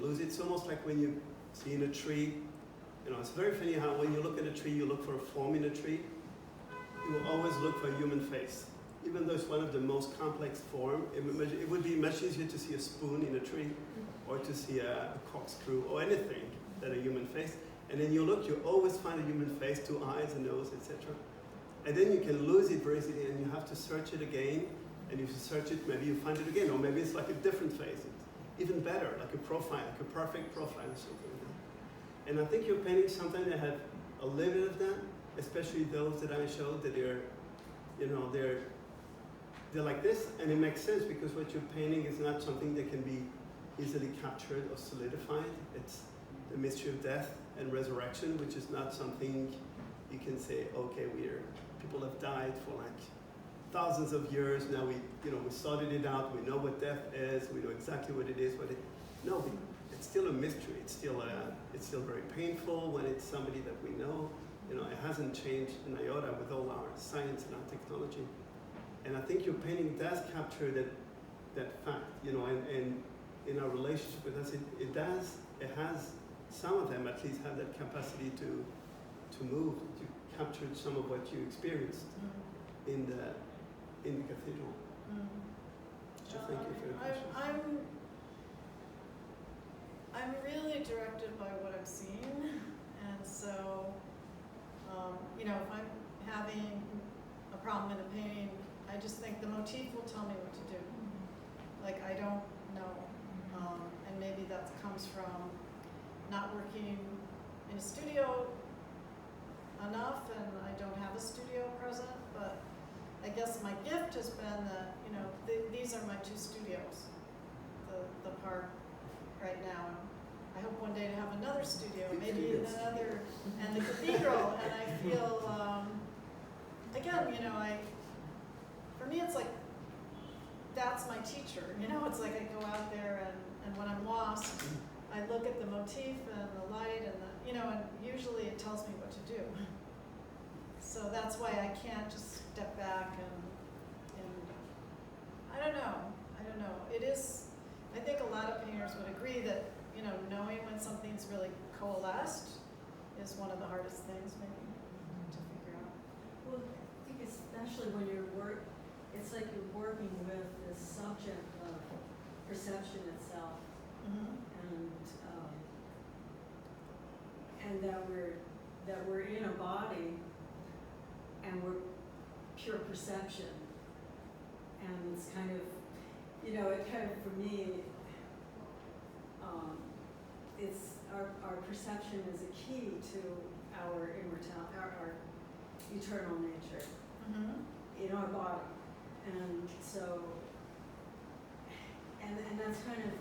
lose it. It's almost like when you see in a tree, you know, it's very funny how when you look at a tree, you look for a form in a tree. You will always look for a human face. Even though it's one of the most complex forms, it would be much easier to see a spoon in a tree, or to see a corkscrew, or anything than a human face. And then you look, you always find a human face, 2 eyes, a nose, etc. And then you can lose it very easily, and you have to search it again. And if you search it, maybe you find it again, or maybe it's like a different face. It's even better, like a profile, like a perfect profile or something like that. And I think your paintings sometimes they have a little bit of that, especially those that I showed, that they're, you know, they're like this, and it makes sense because what you're painting is not something that can be easily captured or solidified. It's the mystery of death and resurrection, which is not something you can say, okay, people have died for like thousands of years. Now we sorted it out. We know what death is. We know exactly what it is. No, it's still a mystery. It's still very painful when it's somebody that we know. You know, it hasn't changed an iota with all our science and our technology. And I think your painting does capture that fact, you know, and in our relationship with us, it has, some of them at least have that capacity to move, to capture some of what you experienced in the cathedral. So thank you for your question. I'm really directed by what I'm seeing, and so, you know, if I'm having a problem in a painting, I just think the motif will tell me what to do. Like, I don't know. And maybe that comes from not working in a studio enough, and I don't have a studio present, but I guess my gift has been that, you know, these are my 2 studios, the park right now. I hope one day to have another studio, maybe another, and the cathedral, and I feel, again, you know, me it's like, that's my teacher, you know, it's like I go out there and when I'm lost, I look at the motif and the light and the, you know, and usually it tells me what to do. So that's why I can't just step back and I don't know. It is, I think a lot of painters would agree that, you know, knowing when something's really coalesced is one of the hardest things maybe to figure out. Well, I think especially when it's like you're working with the subject of perception itself, and that we're in a body, and we're pure perception, and it's kind of, you know, it kind of for me, it's our perception is a key to our our eternal nature in our body. And so, and that's kind of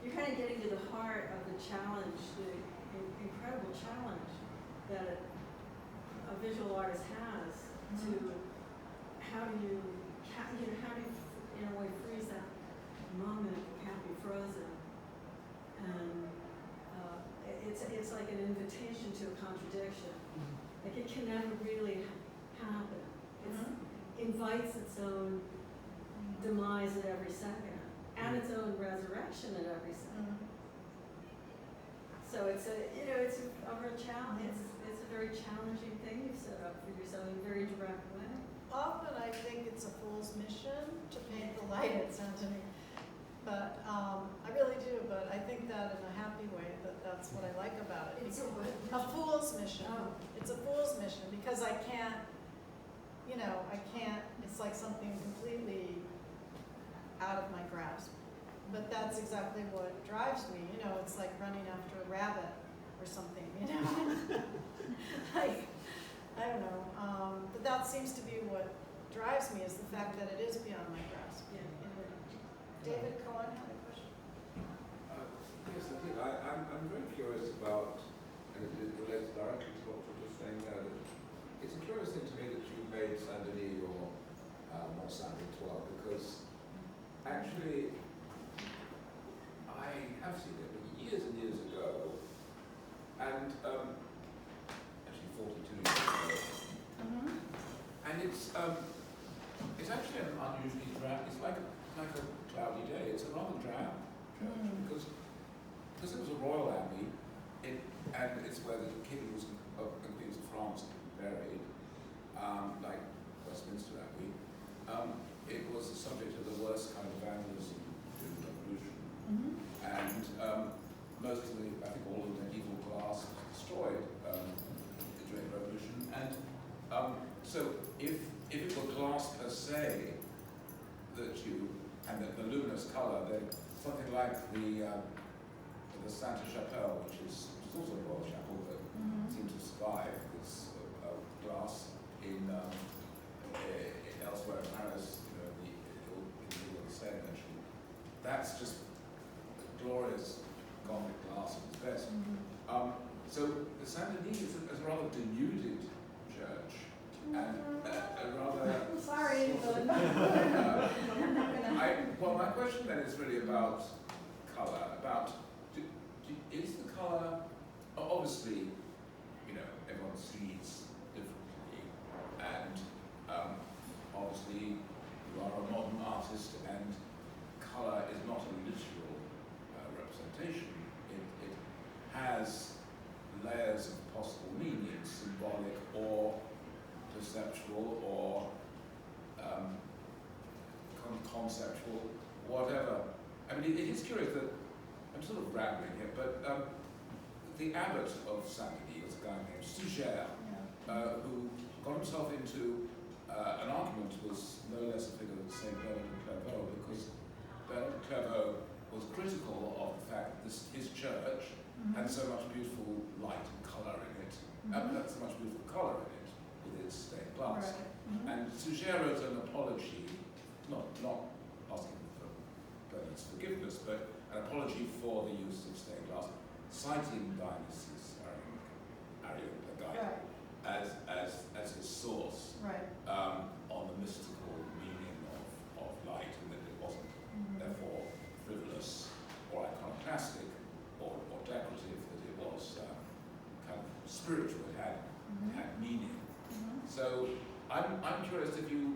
you're kind of getting to the heart of the challenge, the incredible challenge that a visual artist has to how do you in a way freeze that moment, can't be frozen. And it's like an invitation to a contradiction. Like it can never really happen. It invites its own demise at every second, and its own resurrection at every second. So it's a real challenge. It's a very challenging thing you've set up for yourself in a very direct way. Often I think it's a fool's mission to paint the light at Saint-Denis. But I really do, but I think that in a happy way, that's what I like about it. It's a what? A fool's mission. Oh. It's a fool's mission because I can't, it's like something completely out of my grasp. But that's exactly what drives me, it's like running after a rabbit or something, like, I don't know. But that seems to be what drives me is the fact that it is beyond my grasp. David Cohen had a question. Yes, I think I'm very curious about, and it relates directly to what you were just saying there, that it's a curious thing to me that you made Saint-Denis your Mont Saint-Victoire, because actually I have seen it years and years ago, and actually 42 years ago, and it's actually an unusually drab. It's like a cloudy day. It's a rather drab church because it was a royal abbey, and it's where the kings and queens of France were buried, like Westminster Abbey. It was the subject of the worst kind of vandalism during the Revolution, and most of the, I think all of the medieval glass was destroyed during the Revolution, and so if it were glass per se and the luminous colour, then something like the Sainte-Chapelle, which is also a royal chapel that seemed to survive this glass in elsewhere in Paris, in the same eventually. That's just glorious Gothic glass at its best. So the Saint-Denis is a rather denuded church, and a rather... Sorry, but... well, my question then is really about colour, is the colour, obviously, everyone sees differently, and obviously you are a modern artist, and colour is not a literal representation. It has layers of possible meaning, symbolic or perceptual or conceptual, whatever. I mean, it is curious that, I'm sort of rambling here, but the abbot of Saint-Denis was a guy named Suger, who got himself into an argument was no less a figure than St. Bernard of Clairvaux, because Bernard of Clairvaux was critical of the fact that his church had so much beautiful light and colour in it, had so much beautiful colour in it with its stained glass. And Suger wrote an apology, not asking for Bernard's forgiveness, but an apology for the use of stained glass, citing Dionysius Areopagite as his source on the mystical meaning had meaning. So I'm curious if you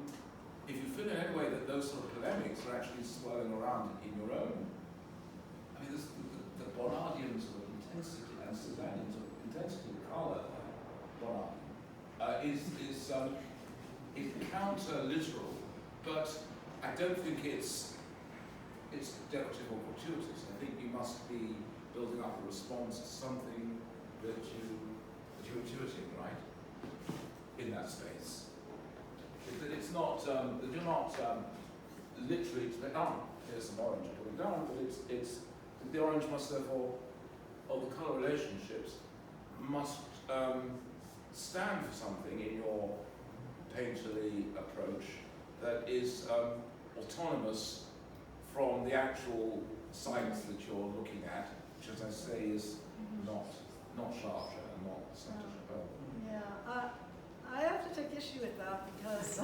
feel in any way that those sort of polemics are actually swirling around in your own. I mean, the Bonnardian sort of intensity and Cézannean sort of intensity of colour, Bonnard, is counter-literal, but I don't think it's decorative or gratuitous. I think you must be building up a response to something that you're intuiting, right? In that space. That it's not, that you're not literally expect, here's some orange coming down, but it's the orange must therefore, or the colour relationships must stand for something in your painterly approach that is autonomous from the actual sites that you're looking at, which, as I say, is not Chartres and not Saint-Chapelle. Yeah, I have to take issue with that because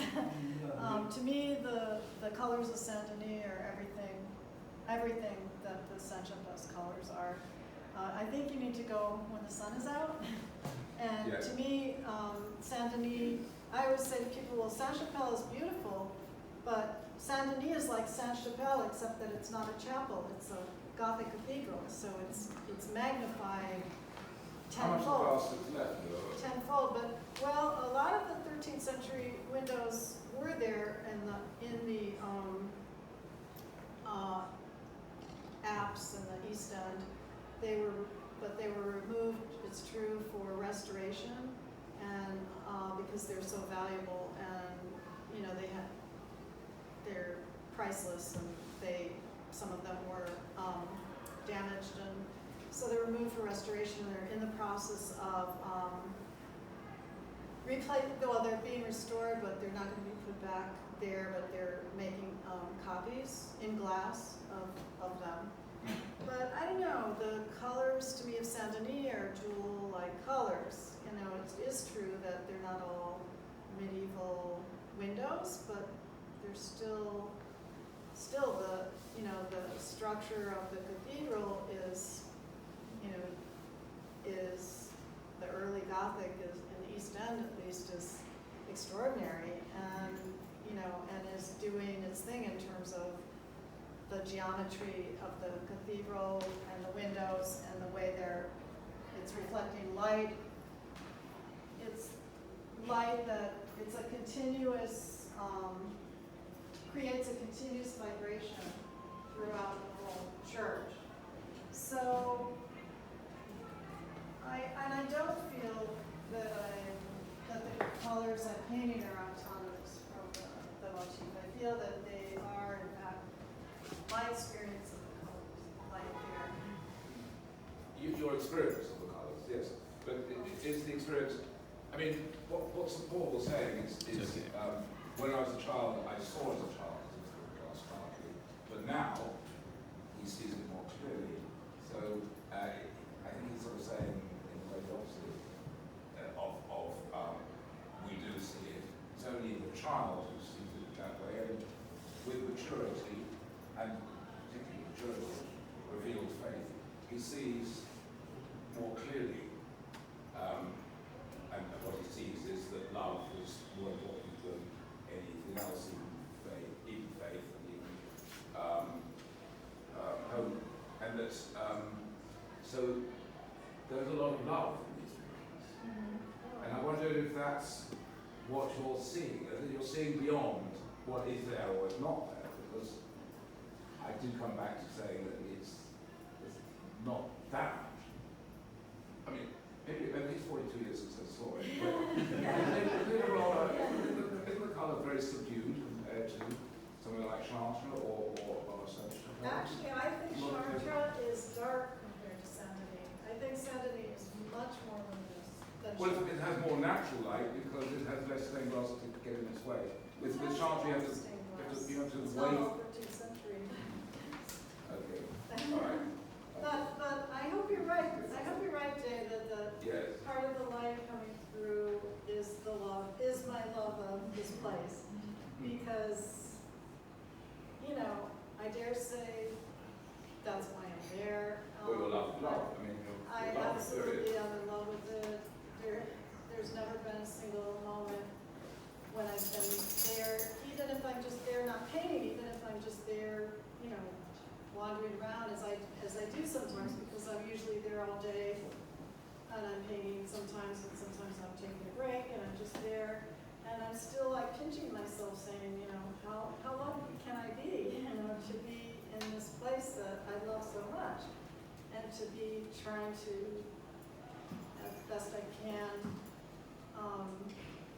to me the colors of Saint-Denis are everything that the Saint-Chapelle's colors are. I think you need to go when the sun is out. And Yes. to me, Saint-Denis, I always say to people, well, Saint-Chapelle is beautiful, but Saint-Denis is like Saint-Chapelle, except that it's not a chapel, it's a Gothic cathedral, so it's magnified How much tenfold. plastic is left? Tenfold, but well, a lot of the 13th century windows were there in the apse in the East End. But they were removed. It's true for restoration, and because they're so valuable, and they're priceless, and some of them were damaged, and so they're removed for restoration. They're in the process of they're being restored, but they're not going to be put back there, but they're making copies in glass of them. But I don't know, the colors to me of Saint-Denis are jewel-like colors. It is true that they're not all medieval windows, but they're still the structure of the cathedral is the early Gothic is in the East End at least is extraordinary, and is doing its thing in terms of the geometry of the cathedral and the windows and the way it's reflecting light. It's light that it's a continuous, creates a continuous vibration throughout the whole church. So, I don't feel that the colors I'm painting are autonomous from the motif. I feel that they are, in fact, my experience of the colors, like Your experience of the colours, yes. But it's the experience. I mean, what St. Paul was saying is when I was a child, I saw as a child as a glass partly, but now he sees it more clearly. So I think he's sort of saying in the way the opposite of we do see it. It's only the child who sees it that way, and with maturity, and particularly maturity, revealed faith, he sees more clearly, and what he sees is that love is more important than anything else, even faith, and even hope, and that so there's a lot of love in these things, and I wonder if that's what you're seeing, that you're seeing beyond what is there or is not there, because I do come back to saying that it's not that much. I mean, maybe at least 42 years since I saw it, but isn't the colour very subdued compared to something like Chartres or Saint-Chapelle? Actually, I think Chartres is dark compared to Saint-Denis. I think Saint-Denis is much more luminous than Well, Chartres. it has more natural light because it has less stained glass to get in its way. With Chartres, you have to It's wait. not all 13th century. Okay, all right. But I hope you're right. I hope you're right, Jay, that the Yes. part of the light coming through is my love of this place. Because, I dare say that's why I'm there. Or your love. I mean, I your love absolutely period. am in love with it. I've been there, even if I'm just there not painting, even if I'm just there, you know, wandering around as I do sometimes, because I'm usually there all day, and I'm painting sometimes, and sometimes I'm taking a break, and I'm just there, and I'm still like pinching myself, saying, you know, how lucky can I be, you know, to be in this place that I love so much, and to be trying to, as best I can,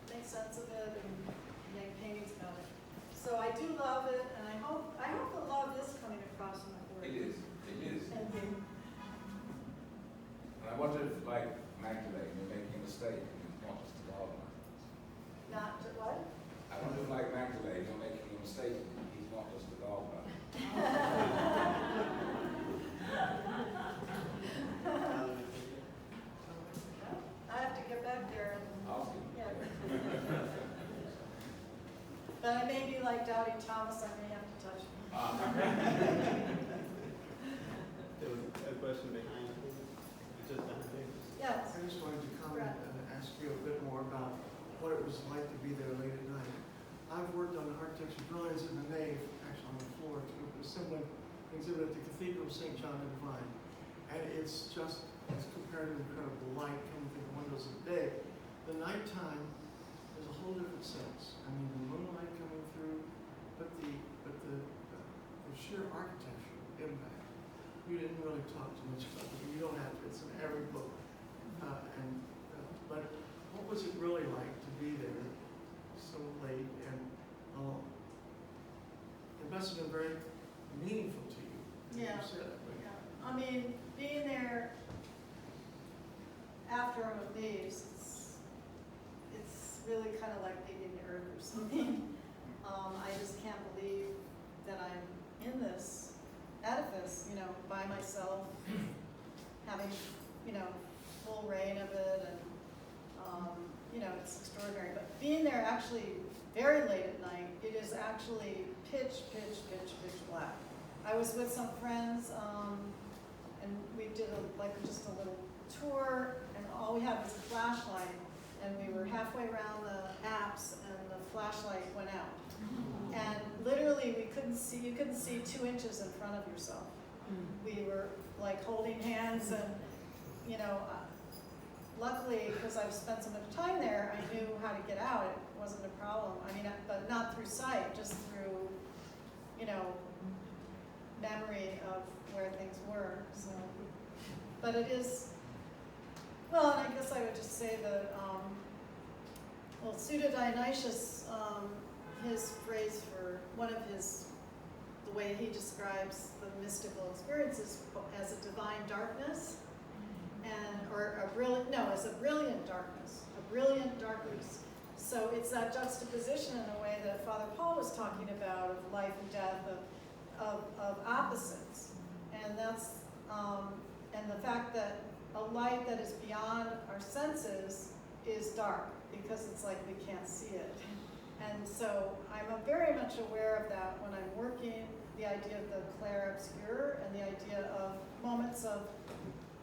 make sense of it and make paintings about it. So I do love it, and I hope the love is coming across in my work. It is. And And I wonder if, like Magdalene, you're making a mistake and it's not just a gardener. not to what? I wonder if, like Magdalene, you're making a mistake and he's not just a gardener. I have to get back there and, Ask him. yeah. But I may be like Doubting Thomas, I may have to touch him. There was a question behind you. Just behind you. Yes. I just wanted to comment and ask you a bit more about what it was like to be there late at night. I've worked on architecture drawings in the nave, actually on the floor, to a similar exhibit at the Cathedral of St. John the Divine. And it's compared to incredible light coming through the windows of the day. The nighttime is a whole different sense. I mean, the moonlight coming through, but the sheer architectural impact. You didn't really talk too much about it. You don't have to. It's in every book. But what was it really like to be there so late and alone? It must have been very meaningful to you. Yeah. You said it, but Yeah. I mean, being there after I'm with leaves, it's really kind of like leaving the earth or something. I just can't believe that I'm in this edifice, you know, by myself, having, you know, full reign of it, and, you know, it's extraordinary. But being there actually very late at night, it is actually pitch black. I was with some friends, and we did just a little tour, and all we had was a flashlight, and we were halfway around the apse, and the flashlight went out. And literally you couldn't see 2 inches in front of yourself. We were like holding hands, and, you know, luckily, because I've spent so much time there, I knew how to get out. It wasn't a problem. I mean, but not through sight, just through, you know, memory of where things were. So, but it is, well, and I guess I would just say that, well, Suda Dionysius, his phrase for one of his, the way he describes the mystical experiences as a divine darkness, and as a brilliant darkness. So it's that juxtaposition in a way that Father Paul was talking about, of life and death, of opposites, and that's and the fact that a light that is beyond our senses is dark, because it's like we can't see it. And so I'm very much aware of that when I'm working, the idea of the clair obscur, and the idea of moments of,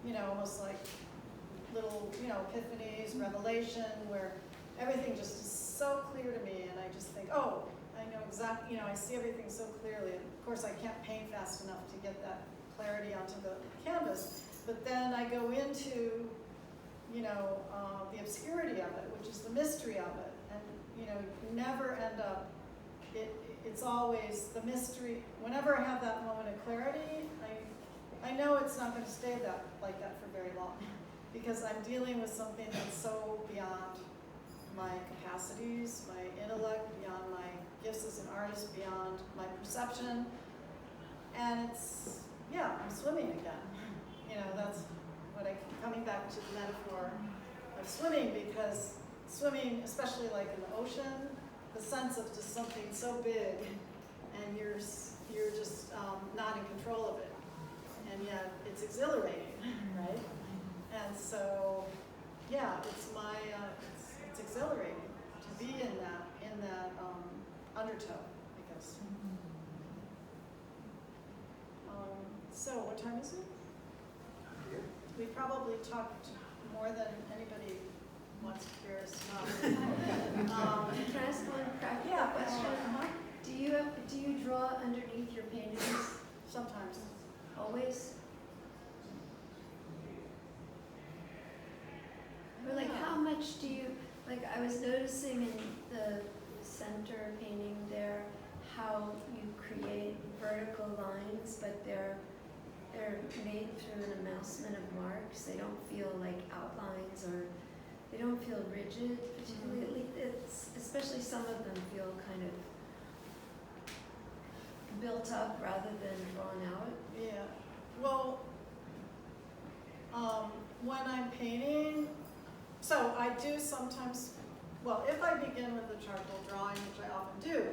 you know, almost like little, you know, epiphanies, revelation, where everything just is so clear to me, and I just think, oh, I know exactly, you know, I see everything so clearly. And of course, I can't paint fast enough to get that clarity onto the canvas, but then I go into, you know, the obscurity of it, which is the mystery of it. And, you know, you never end up, it's always the mystery. Whenever I have that moment of clarity, I know it's not going to stay like that for very long, because I'm dealing with something that's so beyond my capacities, my intellect, beyond my gifts as an artist, beyond my perception. And it's, yeah, I'm swimming again. You know, that's what I keep coming back to the metaphor of swimming, because swimming, especially like in the ocean, the sense of just something so big, and you're just not in control of it, and yet it's exhilarating, right? And so, yeah, it's exhilarating to be in that undertow, I guess. So what time is it? We probably talked more than anybody wants to hear us talk. Can I ask one much do you, like, I was noticing in the center painting there, how you create vertical lines, but they're made through an amassment of marks. They don't feel like outlines, or they don't feel rigid, particularly. It's, especially some of them feel kind of built up rather than drawn out. Yeah, well, when I'm painting, so I do sometimes, well, if I begin with a charcoal drawing, which I often do,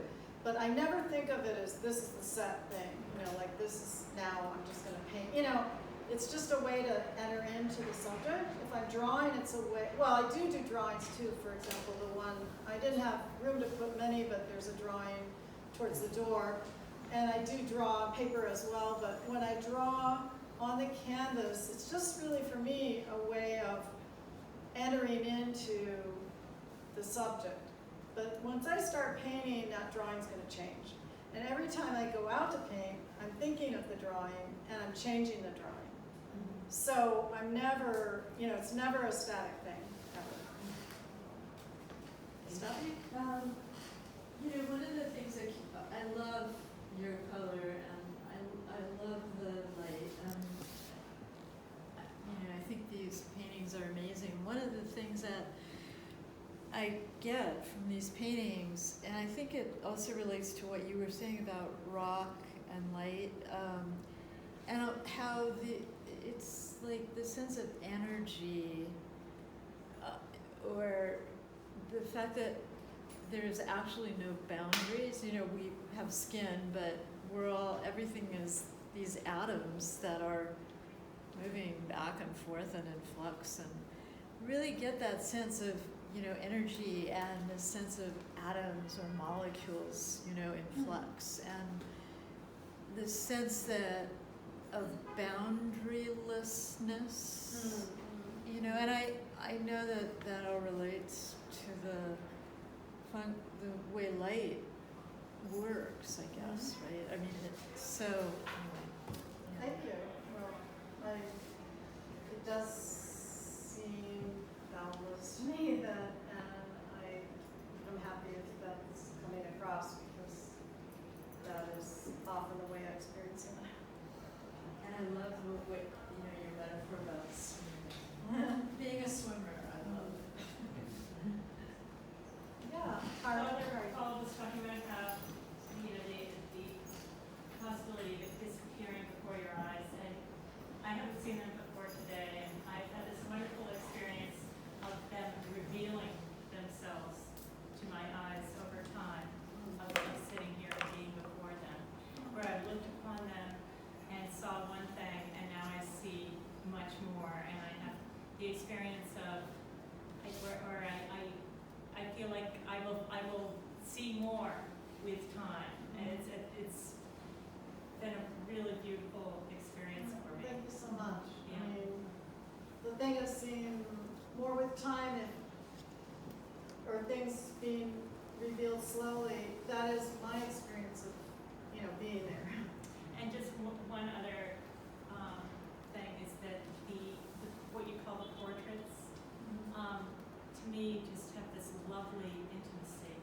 but I never think of it as this is the set thing, you know, like this is now I'm just gonna paint, you know, it's just a way to enter into the subject. If I'm drawing, it's a way, well, I do drawings too. For example, the one, I didn't have room to put many, but there's a drawing towards the door. And I do draw on paper as well, but when I draw on the canvas, it's just really for me a way of entering into the subject. But once I start painting, that drawing's gonna change. And every time I go out to paint, I'm thinking of the drawing and I'm changing the drawing. So I'm never, you know, it's never a static thing, ever. Stephanie? You know, one of the things that I love your color, and I love the light. You know, I think these paintings are amazing. One of the things that I get from these paintings, and I think it also relates to what you were saying about rock and light, and how it's like the sense of energy, or the fact that there's actually no boundaries. You know, we have skin, but everything is these atoms that are moving back and forth and in flux, and really get that sense of, you know, energy and the sense of atoms or molecules, you know, in flux, and the sense that of boundarylessness, you know, and I know that all relates to the way light works, I guess, right? I mean, it's so, anyway. Thank you. Well, it does seem boundless to me that, and I'm happy if that's coming across, because that is often the way I experience it. And I love what you know, your metaphor about swimming. Being a swimmer, I love it. Yeah. Paul was talking about how, you know, the possibility of it disappearing before your eyes, and I haven't seen them before today, and I've had this wonderful experience of them revealing themselves to my eyes over time, of sitting here and being before them, where I looked upon them and saw one thing, and now I see much more, and I have the experience of, like, where I feel like I will see more with time, and it's been a really beautiful experience for me. Thank you so much. Yeah. I mean, the thing of seeing more with time, or things being revealed slowly, that is my experience of, you know, being there. And just one other thing is that the what you call the portraits, to me, just have this lovely intimacy.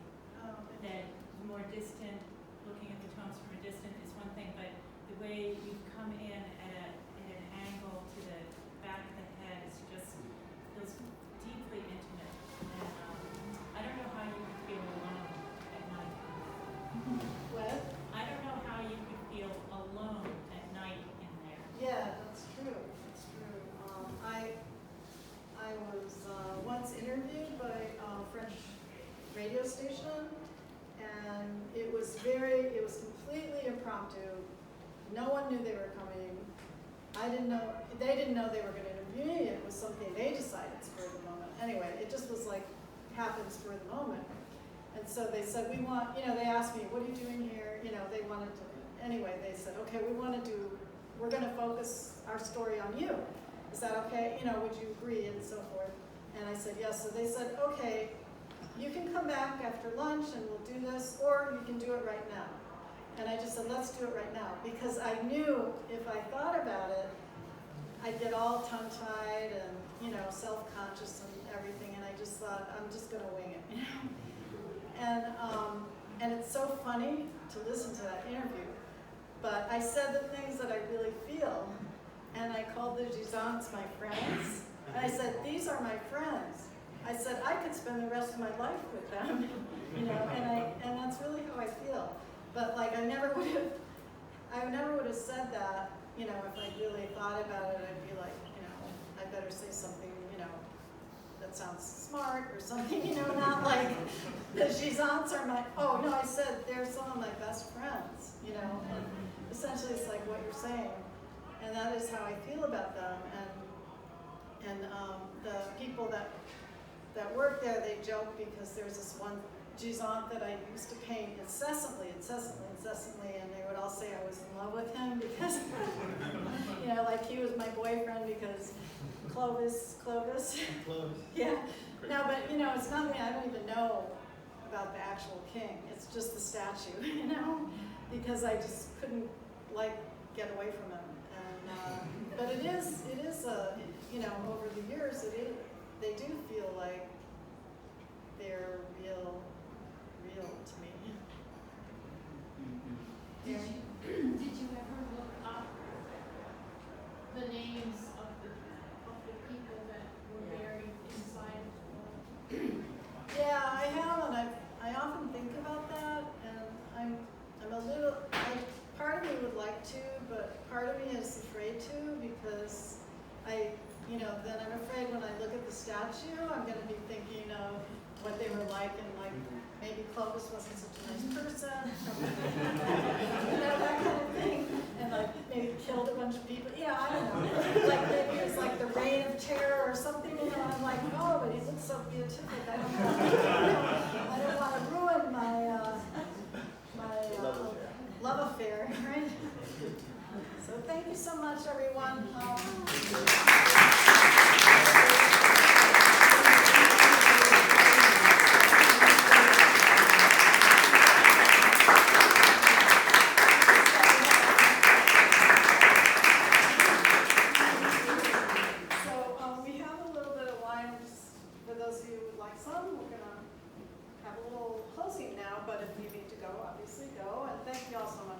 That more distant, looking at the tones from a distance is one thing, but the way you come in at an angle to the back of the head is just feels deeply intimate. And I don't know how you could feel alone at night. What? I don't know how you could feel alone at night in there. Yeah, that's true. That's true. I was once interviewed by a French radio station, and it was completely impromptu. No one knew they were coming. They didn't know they were going to interview me. It was something they decided spur of the moment. Anyway, it just was like, happened spur of the moment. And so they said, they asked me, what are you doing here? You know, they wanted to, anyway, they said, okay, we're going to focus our story on you. Is that okay? You know, would you agree? And so forth. And I said, yes. So they said, okay, you can come back after lunch and we'll do this, or you can do it right now. And I just said, let's do it right now. Because I knew if I thought about it, I'd get all tongue-tied and, you know, self-conscious and everything. And I just thought, I'm just gonna wing it, you know? And it's so funny to listen to that interview. But I said the things that I really feel, and I called the Gisants my friends. And I said, these are my friends. I said, I could spend the rest of my life with them, you know, and that's really how I feel. But like, I never would have said that, you know, if I really thought about it, I'd be like, you know, I better say something, you know, that sounds smart or something, you know, not like, the Gisants are my, oh no, I said, they're some of my best friends, you know, and essentially it's like what you're saying. And that is how I feel about them. And the people that work there, they joke because there's this one Gisant that I used to paint incessantly, and they would all say I was in love with him because, you know, like he was my boyfriend because Clovis. Yeah. No, but you know, it's nothing, I don't even know about the actual king. It's just the statue, you know, because I just couldn't like get away from him. And but it is you know, over the years, they do feel like they're real to me. Did you ever look up the names of the people that were buried inside? Yeah, I have, and I often think about that, and I'm a little, part of me would like to, but part of me is afraid to, because you know, then I'm afraid when I look at the statue, I'm gonna be thinking of what they were like, and like, maybe Clovis wasn't such a nice person, you know, that kind of thing, and like, maybe killed a bunch of people, yeah, I don't know, like maybe it was like the reign of terror or something, you know, and I'm like, oh, but he looks so beatific, I don't know, I don't wanna ruin my love affair, right? So thank you so much, everyone. We have a little bit of wine for those of you who would like some. We're going to have a little closing now, but if you need to go, obviously go. And thank you all so much.